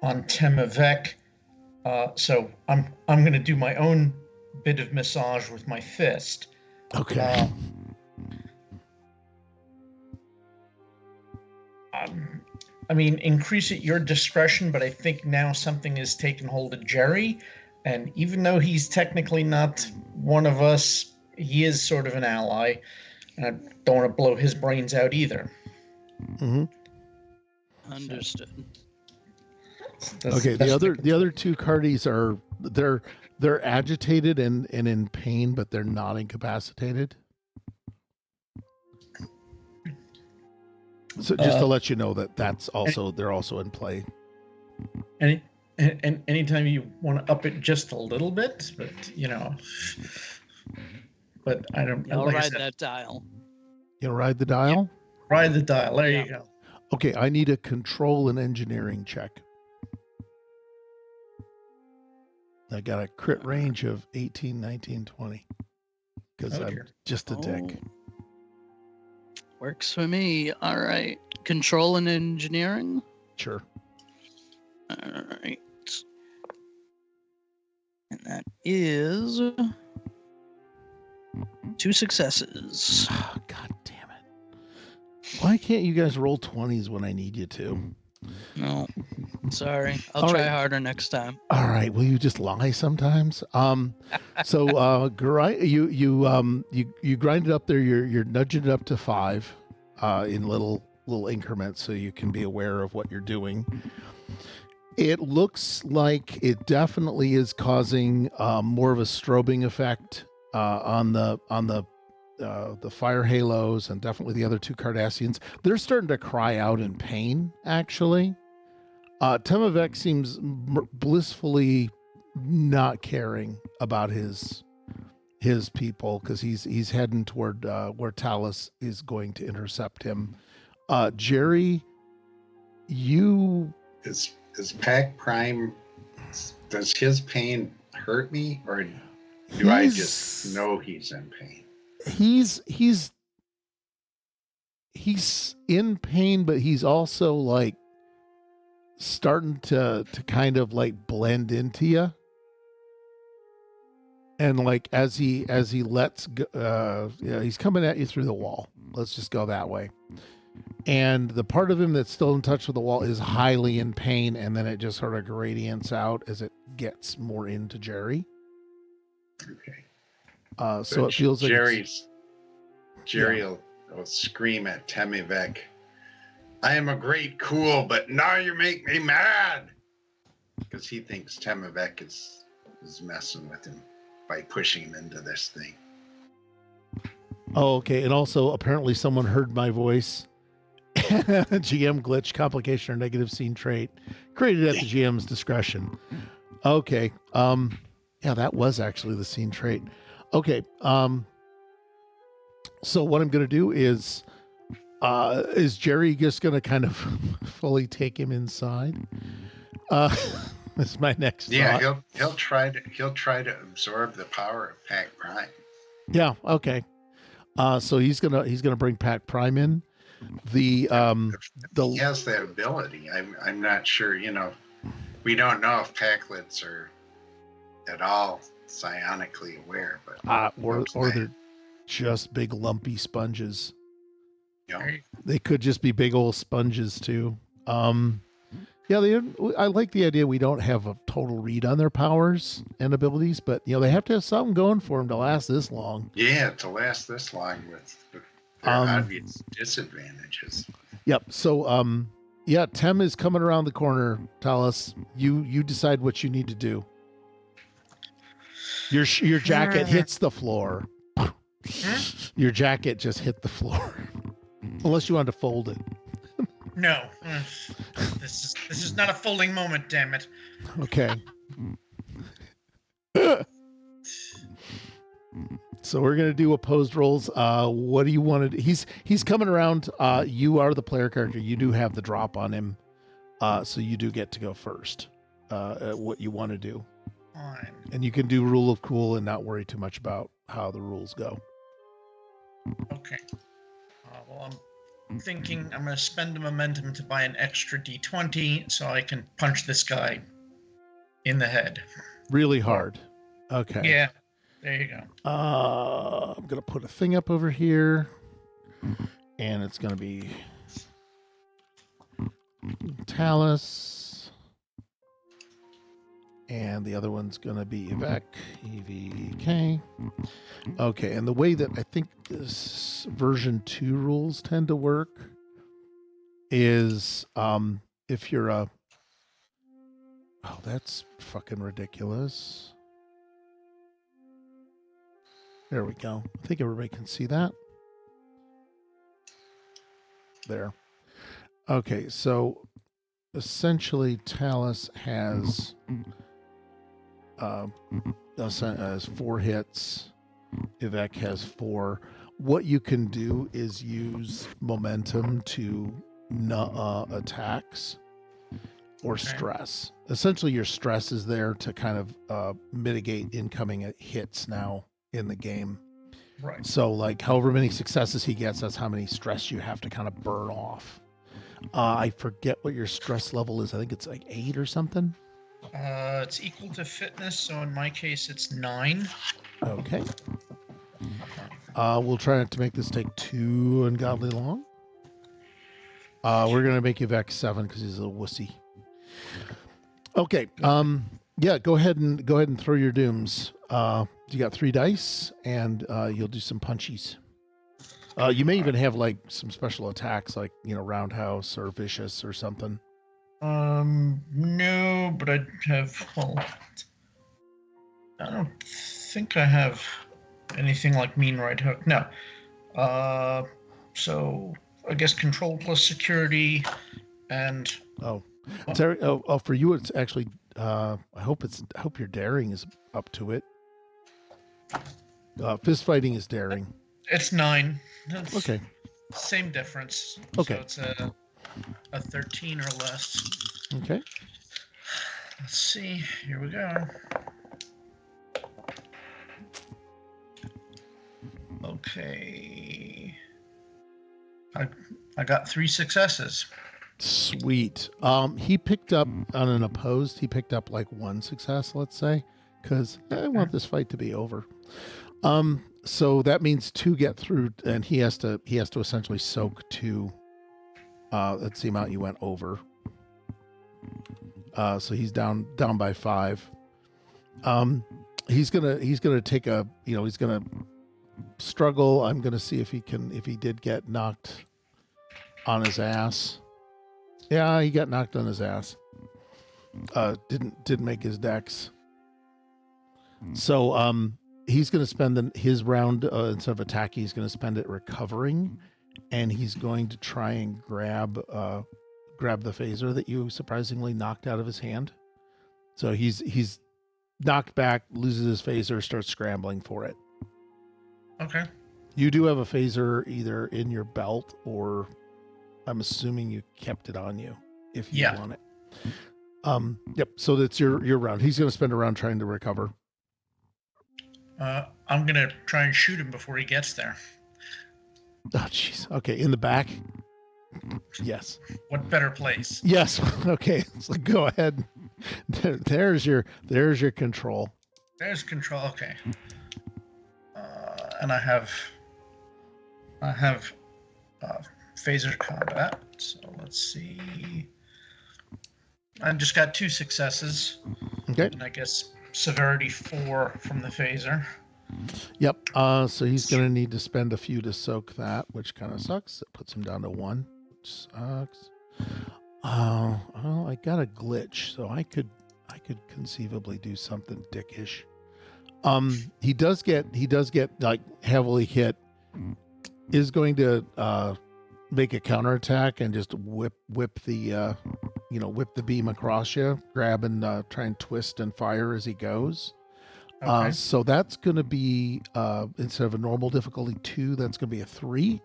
Temavec. So I'm going to do my own bit of massage with my fist. Okay. I mean, increase at your discretion, but I think now something has taken hold of Jerry, and even though he's technically not one of us, he is sort of an ally, and I don't want to blow his brains out either. Mm-hmm. Understood. Okay. The other two cardies are they're agitated and in pain, but they're not incapacitated. So just to let you know that's also they're also in play. And anytime you want to up it just a little bit, but but I don't. I'll like I ride said, that dial. You ride the dial? ride the dial. There Yeah. you go. Okay, I need a control and engineering check. I got a crit range of 18, 19, 20. Because Oh, I'm dear. just a dick. Works for me. All right. Control and engineering. Sure. All right. And that is 2 successes. Oh, God damn it. Why can't you guys roll 20s when I need you to? No, sorry. I'll All try right. harder next time. All right. Will you just lie sometimes? So you grind it up there. You're nudging it up to 5, in little increments, so you can be aware of what you're doing. It looks like it definitely is causing more of a strobing effect on the fire halos, and definitely the other 2 Cardassians. They're starting to cry out in pain, actually. Temavek seems blissfully not caring about his people, because he's heading toward where Talos is going to intercept him. Jerry, you... Is Pac Prime, does his pain hurt me, or do I just know he's in pain? He's in pain, but he's also like starting to kind of like blend into you. And like as he lets go, he's coming at you through the wall. Let's just go that way. And the part of him that's still in touch with the wall is highly in pain, and then it just sort of gradients out as it gets more into Jerry. Okay. So it feels like Jerry will scream at Temavek, "I am a great cool, but now you make me mad," because he thinks Temavek is messing with him by pushing him into this thing. Oh, okay. And also, apparently someone heard my voice. GM glitch, complication, or negative scene trait. Created at the GM's discretion. Okay. Yeah, that was actually the scene trait. Okay. So what I'm going to do is Jerry just going to kind of fully take him inside? That's my next Yeah, thought. he'll try to absorb the power of Pac Prime. Yeah. Okay. So he's gonna bring Pac Prime in. He has that ability. I'm not sure. We don't know if Packlets are at all psionically aware, but or they're just big lumpy sponges. you know, They could just be big old sponges too. Yeah, I like the idea we don't have a total read on their powers and abilities, but they have to have something going for them to last this long. yeah, to last this long with their obvious disadvantages. Yep. So yeah, Tem is coming around the corner. Talos, you decide what you need to do. Your jacket hits the floor. Your jacket just hit the floor. Unless you want to fold it. No, this is not a folding moment. Damn it! Okay. So we're gonna do opposed rolls. What do you want to do? He's coming around. You are the player character. You do have the drop on him, so you do get to go first. What you want to do, Fine. and you can do rule of cool and not worry too much about how the rules go. Okay. Well, I'm thinking I'm going to spend the momentum to buy an extra D20 so I can punch this guy in the head. Really hard. Okay. Yeah. There you go. I'm going to put a thing up over here. And it's going to be Talus. And the other one's going to be Evec, EVK. Okay, and the way that I think this version 2 rules tend to work is if you're a... Oh, that's fucking ridiculous. There we go. I think everybody can see that. There. Okay, so essentially Talus has 4 hits. Evec has 4. What you can do is use momentum to attacks or stress. Essentially, your stress is there to kind of mitigate incoming hits now in the game. Right. So, like, however many successes he gets, that's how many stress you have to kind of burn off. I forget what your stress level is. I think it's like 8 or something. It's equal to fitness, so in my case, it's 9. Okay. We'll try not to make this take too ungodly long. We're gonna make Evec 7 because he's a wussy. Okay. Yeah. Go ahead and throw your dooms. You got 3 dice, and you'll do some punchies. You may even have like some special attacks, like roundhouse or vicious or something. No, but I have. Well, I don't think I have anything like mean right hook. No. So I guess control plus security, and for you it's actually. I hope your daring is up to it. Fist fighting is daring. It's 9. That's okay. Same difference. Okay. So it's a 13 or less. Okay. Let's see. Here we go. Okay. I got 3 successes. Sweet. He picked up on an opposed. He picked up like 1 success, let's say, because I want this fight to be over. So that means 2 get through, and he has to essentially soak 2. That's the amount you went over. So he's down by 5. He's gonna take a he's gonna struggle. I'm gonna see if he did get knocked on his ass. Yeah, he got knocked on his ass. Didn't make his dex. So he's going to spend his round instead of attacking. He's going to spend it recovering, and he's going to try and grab the phaser that you surprisingly knocked out of his hand. So he's knocked back, loses his phaser, starts scrambling for it. Okay. You do have a phaser either in your belt, or I'm assuming you kept it on you if you want it. Yep. So that's your round. He's going to spend a round trying to recover. I'm going to try and shoot him before he gets there. Oh, jeez. Okay. In the back? Yes. What better place? Yes. Okay. So go ahead. There's your control. There's control. Okay. And I have phaser combat. So let's see. I just got 2 successes. Okay. And I guess severity 4 from the phaser. Yep. So he's going to need to spend a few to soak that, which kind of sucks. It puts him down to 1, which sucks. Well, I got a glitch, so I could conceivably do something dickish. He does get like heavily hit. Is going to make a counterattack and just whip the whip the beam across you, grab and try and twist and fire as he goes. Okay. So that's going to be instead of a normal difficulty 2, that's going to be a 3,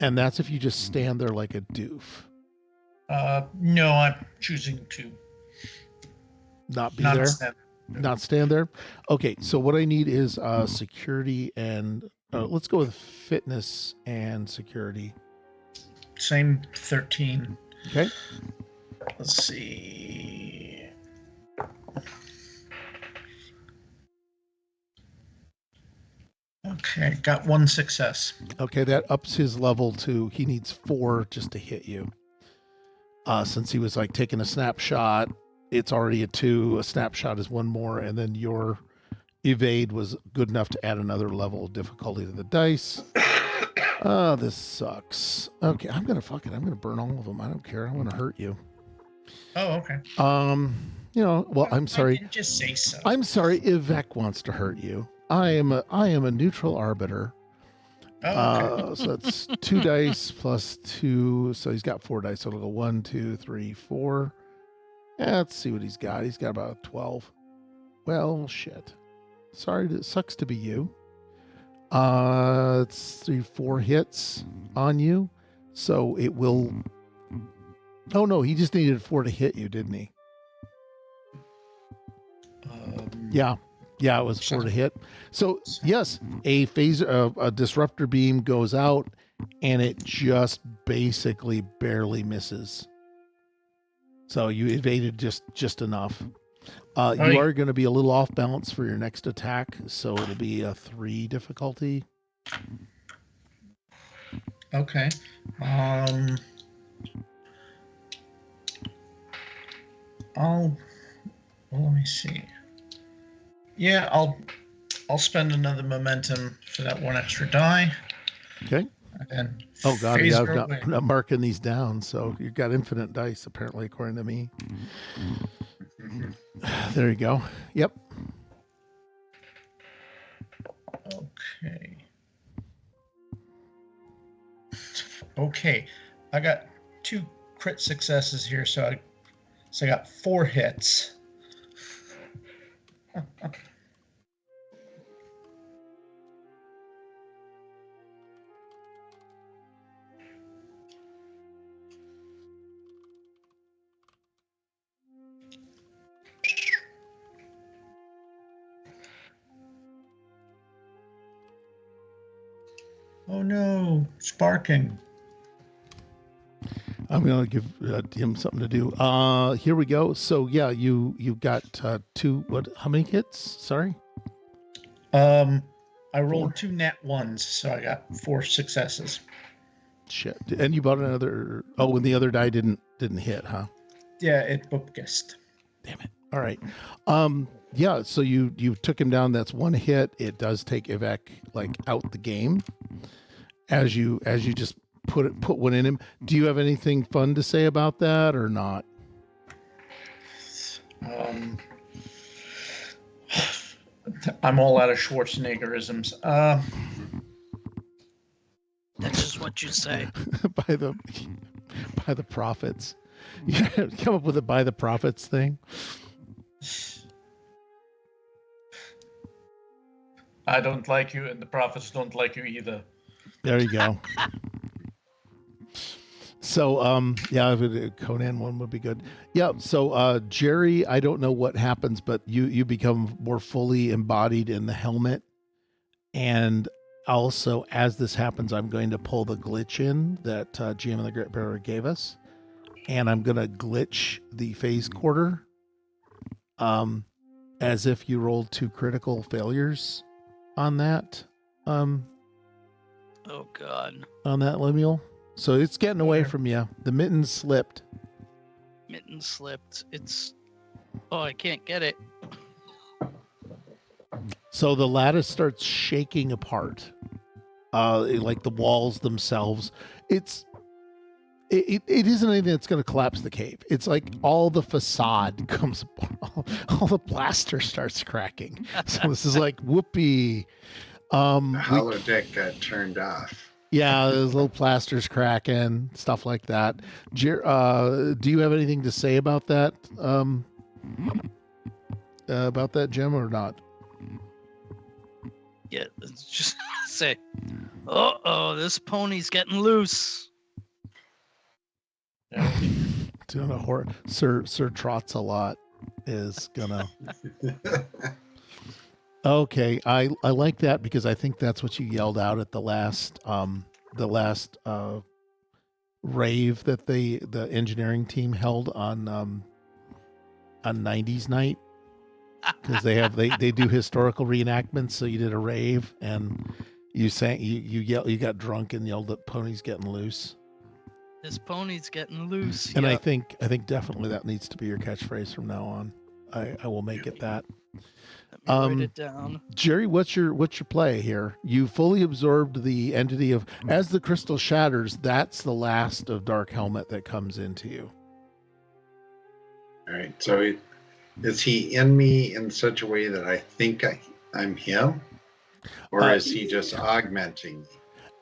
and that's if you just stand there like a doof. No, I'm choosing to not be there. Not stand there. Okay, so what I need is security and let's go with fitness and security. Same 13. Okay. Let's see. Okay, got 1 success. Okay, that ups his level to, he needs 4 just to hit you. Since he was like taking a snapshot, it's already a 2. A snapshot is 1 more, and then your evade was good enough to add another level of difficulty to the dice. Oh, this sucks. Okay, I'm gonna burn all of them. I don't care. I want to hurt you. Oh, okay. Well, I'm I sorry. didn't just say so. I'm sorry. Ivek wants to hurt you. I am a neutral arbiter. Oh, okay. So that's 2 dice plus 2. So he's got 4 dice. So it'll go 1, 2, 3, 4. Let's see what he's got. He's got about 12. Well, shit. Sorry, it sucks to be you. It's 3, 4 hits on you. So it will. Oh no, he just needed 4 to hit you, didn't he? Yeah, it was 4 to hit. So yes, a disruptor beam goes out, and it just basically barely misses. So you evaded just enough. You are going to be a little off balance for your next attack, so it'll be a 3 difficulty. Okay. Let me see. Yeah, I'll spend another momentum for that 1 extra die. Okay. And oh god, phase yeah, her I'm away. not marking these down, so you've got infinite dice apparently, according to me. There you go. Yep. Okay. Okay. I got 2 crit successes here, so I got 4 hits. Oh no, sparking. I'm going to give him something to do. Here we go. So yeah, you got 2. What? How many hits? Sorry. I rolled 4. 2 nat 1s, so I got 4 successes. Shit. And you bought another. Oh, and the other die didn't hit, huh? Yeah, it bookest. Damn it. All right. Yeah. So you took him down. That's 1 hit. It does take Ivek like out the game. As you just put one in him. Do you have anything fun to say about that or not? I'm all out of Schwarzeneggerisms. That's just what you say. by the prophets. You come up with a by the prophets thing. I don't like you, and the prophets don't like you either. There you go. So, yeah, Conan one would be good. Yeah. So, Jerry, I don't know what happens, but you become more fully embodied in the helmet. And also, as this happens, I'm going to pull the glitch in that GM and the Great Bearer gave us. And I'm going to glitch the phasecorder as if you rolled 2 critical failures on that. Oh god. On that Lemuel. So it's getting away from you. The mittens slipped. Mitten slipped. It's... Oh, I can't get it. So the lattice starts shaking apart. Like the walls themselves. It isn't anything that's going to collapse the cave. It's like all the facade comes apart. All the plaster starts cracking. So this is like whoopee. The holodeck got turned off. Yeah, there's little plasters cracking, stuff like that. Do you have anything to say about that? About that, Jim, or not? Yeah, let's just say, uh-oh, this pony's getting loose. Doing a horror. Sir Trots a lot is gonna. Okay, I like that because I think that's what you yelled out at the last rave that the engineering team held on 90s night. because they do historical reenactments. So you did a rave and you sang, you got drunk and yelled at ponies getting loose. This pony's getting loose. And Yep. I think definitely that needs to be your catchphrase from now on. I will make it that. Let me write it down. Jerry, what's your play here? You fully absorbed the entity of, as the crystal shatters, that's the last of Dark Helmet that comes into you. All right. So is he in me in such a way that I think I'm him? Or is he just augmenting me?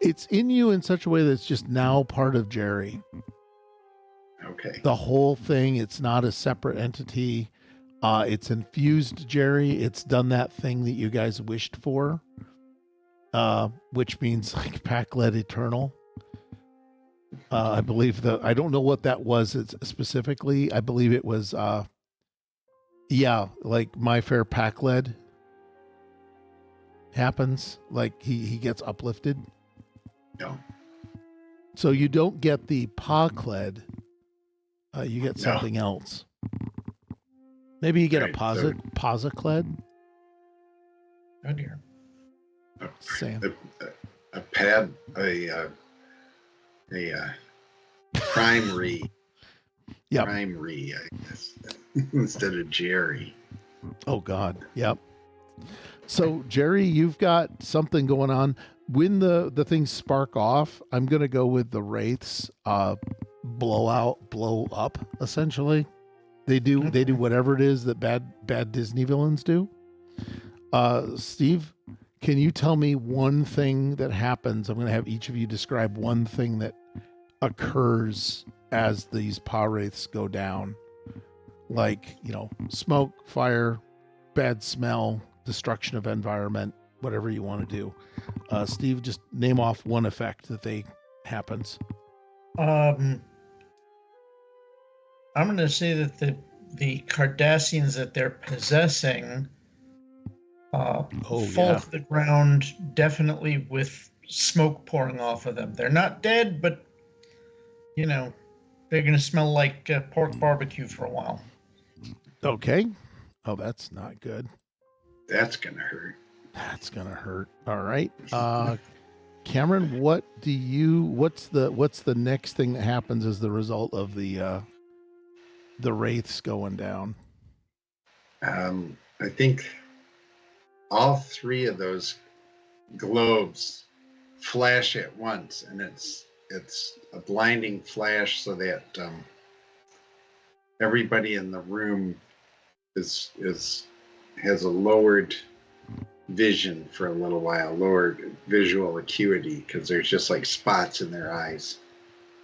It's in you in such a way that it's just now part of Jerry. Okay. The whole thing, it's not a separate entity. It's infused Jerry. It's done that thing that you guys wished for, which means like Pack-led Eternal. I believe I don't know what that was specifically. I believe it was, like My Fair Pack-led happens. Like he gets uplifted. No. So you don't get the Pa-kled. You get something else. Maybe you get a Posa-kled. Oh dear. Sam. A primary. Yep. Primary, I guess, instead of Jerry. Oh God. Yep. So Jerry, you've got something going on. When the things spark off, I'm gonna go with the wraiths blow up, essentially. They do whatever it is that bad Disney villains do. Steve, can you tell me one thing that happens? I'm going to have each of you describe one thing that occurs as these paw wraiths go down. Like, smoke, fire, bad smell, destruction of environment, whatever you want to do. Steve, just name off one effect that happens. I'm going to say that the Cardassians that they're possessing fall to the ground, definitely with smoke pouring off of them. They're not dead, but they're going to smell like pork barbecue for a while. Okay. Oh, that's not good. That's going to hurt. That's going to hurt. All right. Cameron, what's the next thing that happens as the result of the wraiths going down? I think all three of those globes flash at once, and it's a blinding flash, so that everybody in the room has a lowered vision for a little while, lowered visual acuity, because there's just like spots in their eyes.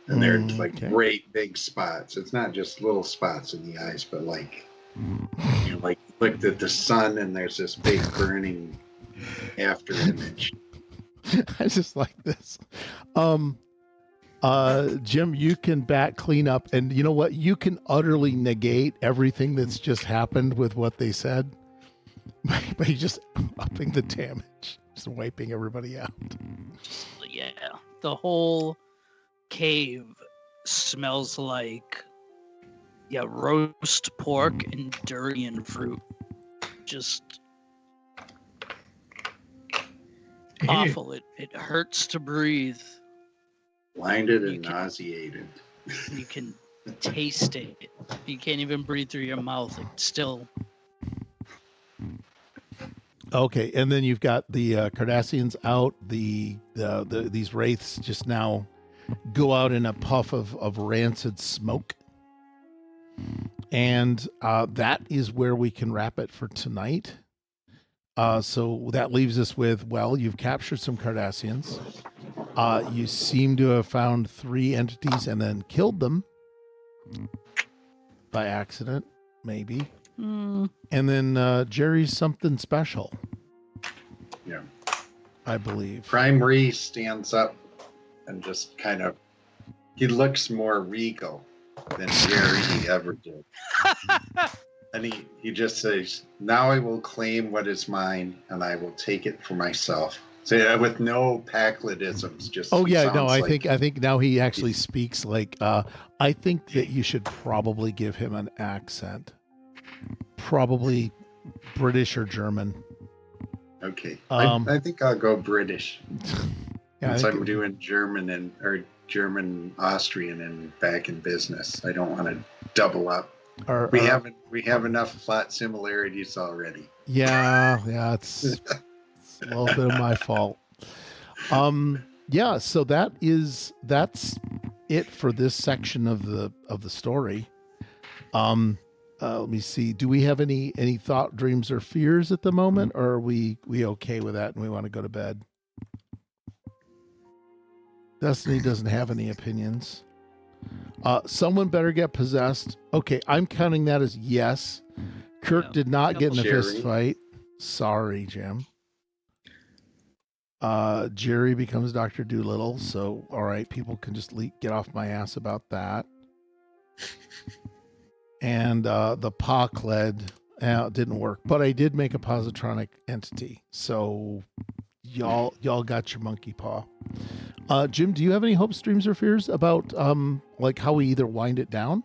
And they're like great big spots. It's not just little spots in the eyes, but like looked at the sun and there's this big burning after image. I just like this. Jim, you can clean up, and you know what? You can utterly negate everything that's just happened with what they said by just upping the damage, just wiping everybody out. Yeah, the whole cave smells like roast pork and durian fruit. Just awful. It hurts to breathe. Blinded and nauseated. You can taste it. You can't even breathe through your mouth. It's still. Okay, and then you've got the Cardassians out. These wraiths just now go out in a puff of rancid smoke. And that is where we can wrap it for tonight. So that leaves us with, you've captured some Cardassians. You seem to have found 3 entities and then killed them by accident, maybe. And then Jerry's something special. Yeah. I believe. Primary stands up and just he looks more regal than Jerry ever did. And he just says, "Now I will claim what is mine, and I will take it for myself." So with no Packledisms, just I think now he actually speaks like I think that you should probably give him an accent. Probably British or German. Okay. Um, I think I'll go British. Yeah, Since I'm doing German or German Austrian and back in business. I don't want to double up. We have enough plot similarities already. Yeah, it's a little bit of my fault. Yeah, so that's it for this section of the story. Let me see. Do we have any thought, dreams, or fears at the moment, or are we okay with that and we want to go to bed? Destiny doesn't have any opinions. Someone better get possessed. Okay, I'm counting that as yes. Kirk did not get in a fist fight. Sorry, Jim. Jerry becomes Dr. Doolittle, so all right, people can just get off my ass about that. And the POC led didn't work, but I did make a positronic entity, so y'all got your monkey paw. Jim, do you have any hopes, dreams, or fears about like how we either wind it down?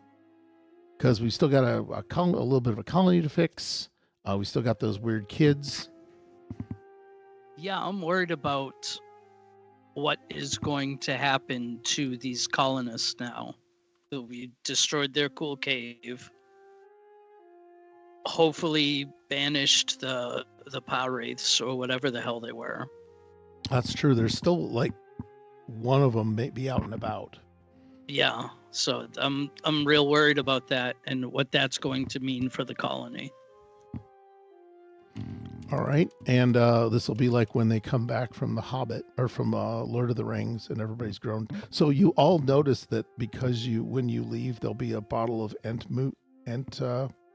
Because we still got a little bit of a colony to fix. We still got those weird kids. Yeah, I'm worried about what is going to happen to these colonists now. We destroyed their cool cave. Hopefully banished the power wraiths or whatever the hell they were. That's true. There's still like one of them may be out and about. Yeah, so I'm real worried about that and what that's going to mean for the colony. All right, and this will be like when they come back from The Hobbit or from Lord of the Rings, and everybody's grown. So you all notice that because when you leave, there'll be a bottle of Ent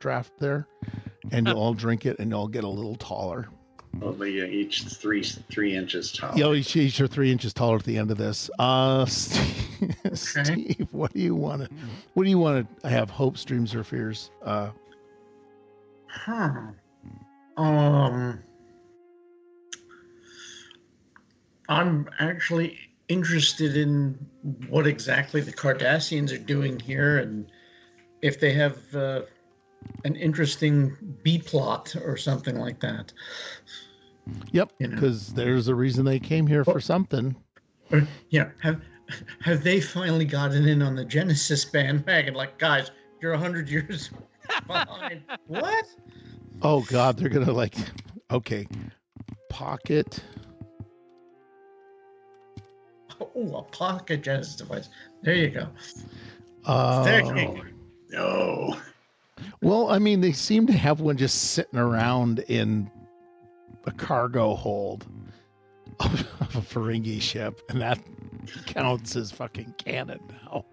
draft there, and you'll all drink it, and you'll get a little taller. Well, each three inches tall. Yeah, each are 3 inches taller at the end of this. Steve, what do you want to have? Hopes, dreams, or fears? I'm actually interested in what exactly the Cardassians are doing here, and if they have an interesting B plot or something like that. Yep, because there's a reason they came here for something. Yeah, have they finally gotten in on the Genesis bandwagon? Like, guys, you're 100 years behind. What? Oh God, they're gonna okay, pocket. Oh, a pocket Genesis device. There you go. No. Well, I mean, they seem to have one just sitting around in a cargo hold of a Ferengi ship, and that counts as fucking canon now.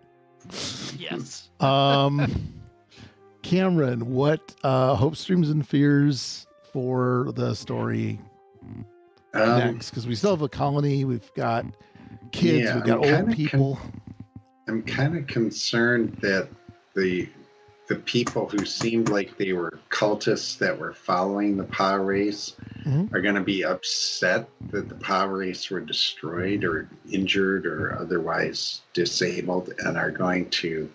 Yes. Cameron, what hopes, dreams, and fears for the story next? Because we still have a colony, we've got kids, we've got old people. I'm kind of concerned that the people who seemed like they were cultists that were following the power race are going to be upset that the power race were destroyed or injured or otherwise disabled, and are going to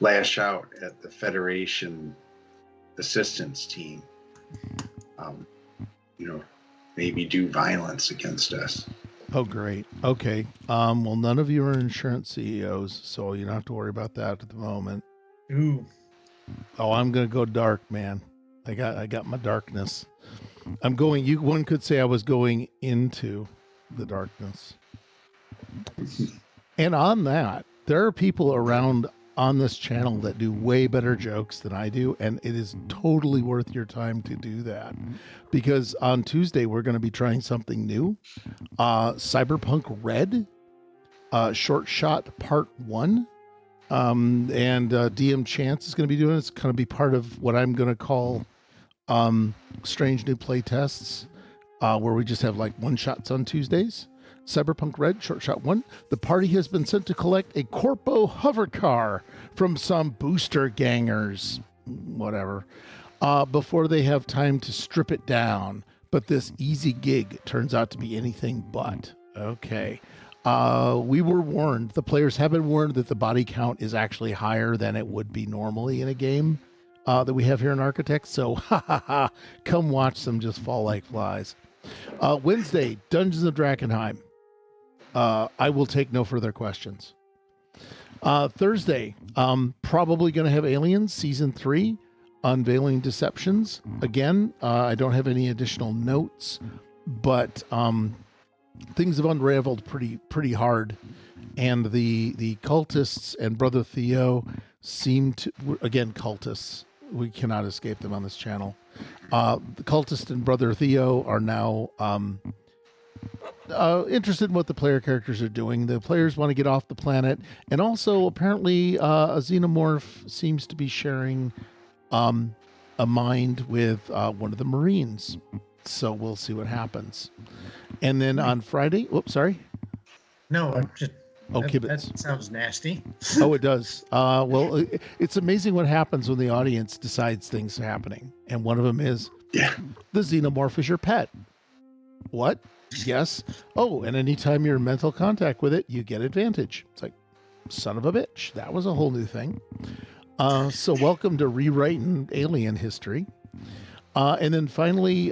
lash out at the Federation assistance team. Maybe do violence against us. Oh, great. Okay. Well, none of you are insurance CEOs, so you don't have to worry about that at the moment. Ooh. Oh, I'm gonna go dark, man. I got my darkness. I'm going. One could say I was going into the darkness. And on that, there are people around on this channel that do way better jokes than I do, and it is totally worth your time to do that, because on Tuesday we're going to be trying something new. Cyberpunk Red, Short Shot Part 1. And DM Chance is going to be doing it. It's going to be part of what I'm going to call Strange New Playtests, where we just have like one-shots on Tuesdays. Cyberpunk Red, Short Shot 1. The party has been sent to collect a Corpo hover car from some booster gangers, whatever, before they have time to strip it down. But this easy gig turns out to be anything but. Okay. We were warned, the players have been warned that the body count is actually higher than it would be normally in a game. that we have here in Architect. So, come watch them just fall like flies. Wednesday, Dungeons of Drakenheim. I will take no further questions. Thursday, probably going to have Aliens Season 3, Unveiling Deceptions. Again, I don't have any additional notes, but things have unraveled pretty hard. And the cultists and Brother Theo seem to, again, cultists. We cannot escape them on this channel. The cultist and Brother Theo are now interested in what the player characters are doing. The players want to get off the planet. And also, apparently, a xenomorph seems to be sharing a mind with one of the Marines. So we'll see what happens. And then on Friday, whoops, sorry. No, I'm just. Oh, that Kibbutz. sounds nasty. Oh, it does. Well, it's amazing what happens when the audience decides things are happening. And one of them is, the xenomorph is your pet. What? Yes. Oh, and anytime you're in mental contact with it, you get advantage. It's like, son of a bitch. That was a whole new thing. So welcome to rewriting alien history. And then finally,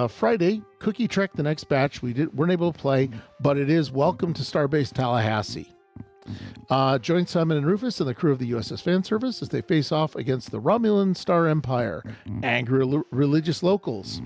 Friday, Cookie Trek, the next batch. Weren't able to play, but it is Welcome to Starbase Tallahassee. Join Simon and Rufus and the crew of the USS Fan Service as they face off against the Romulan Star Empire, angry religious locals,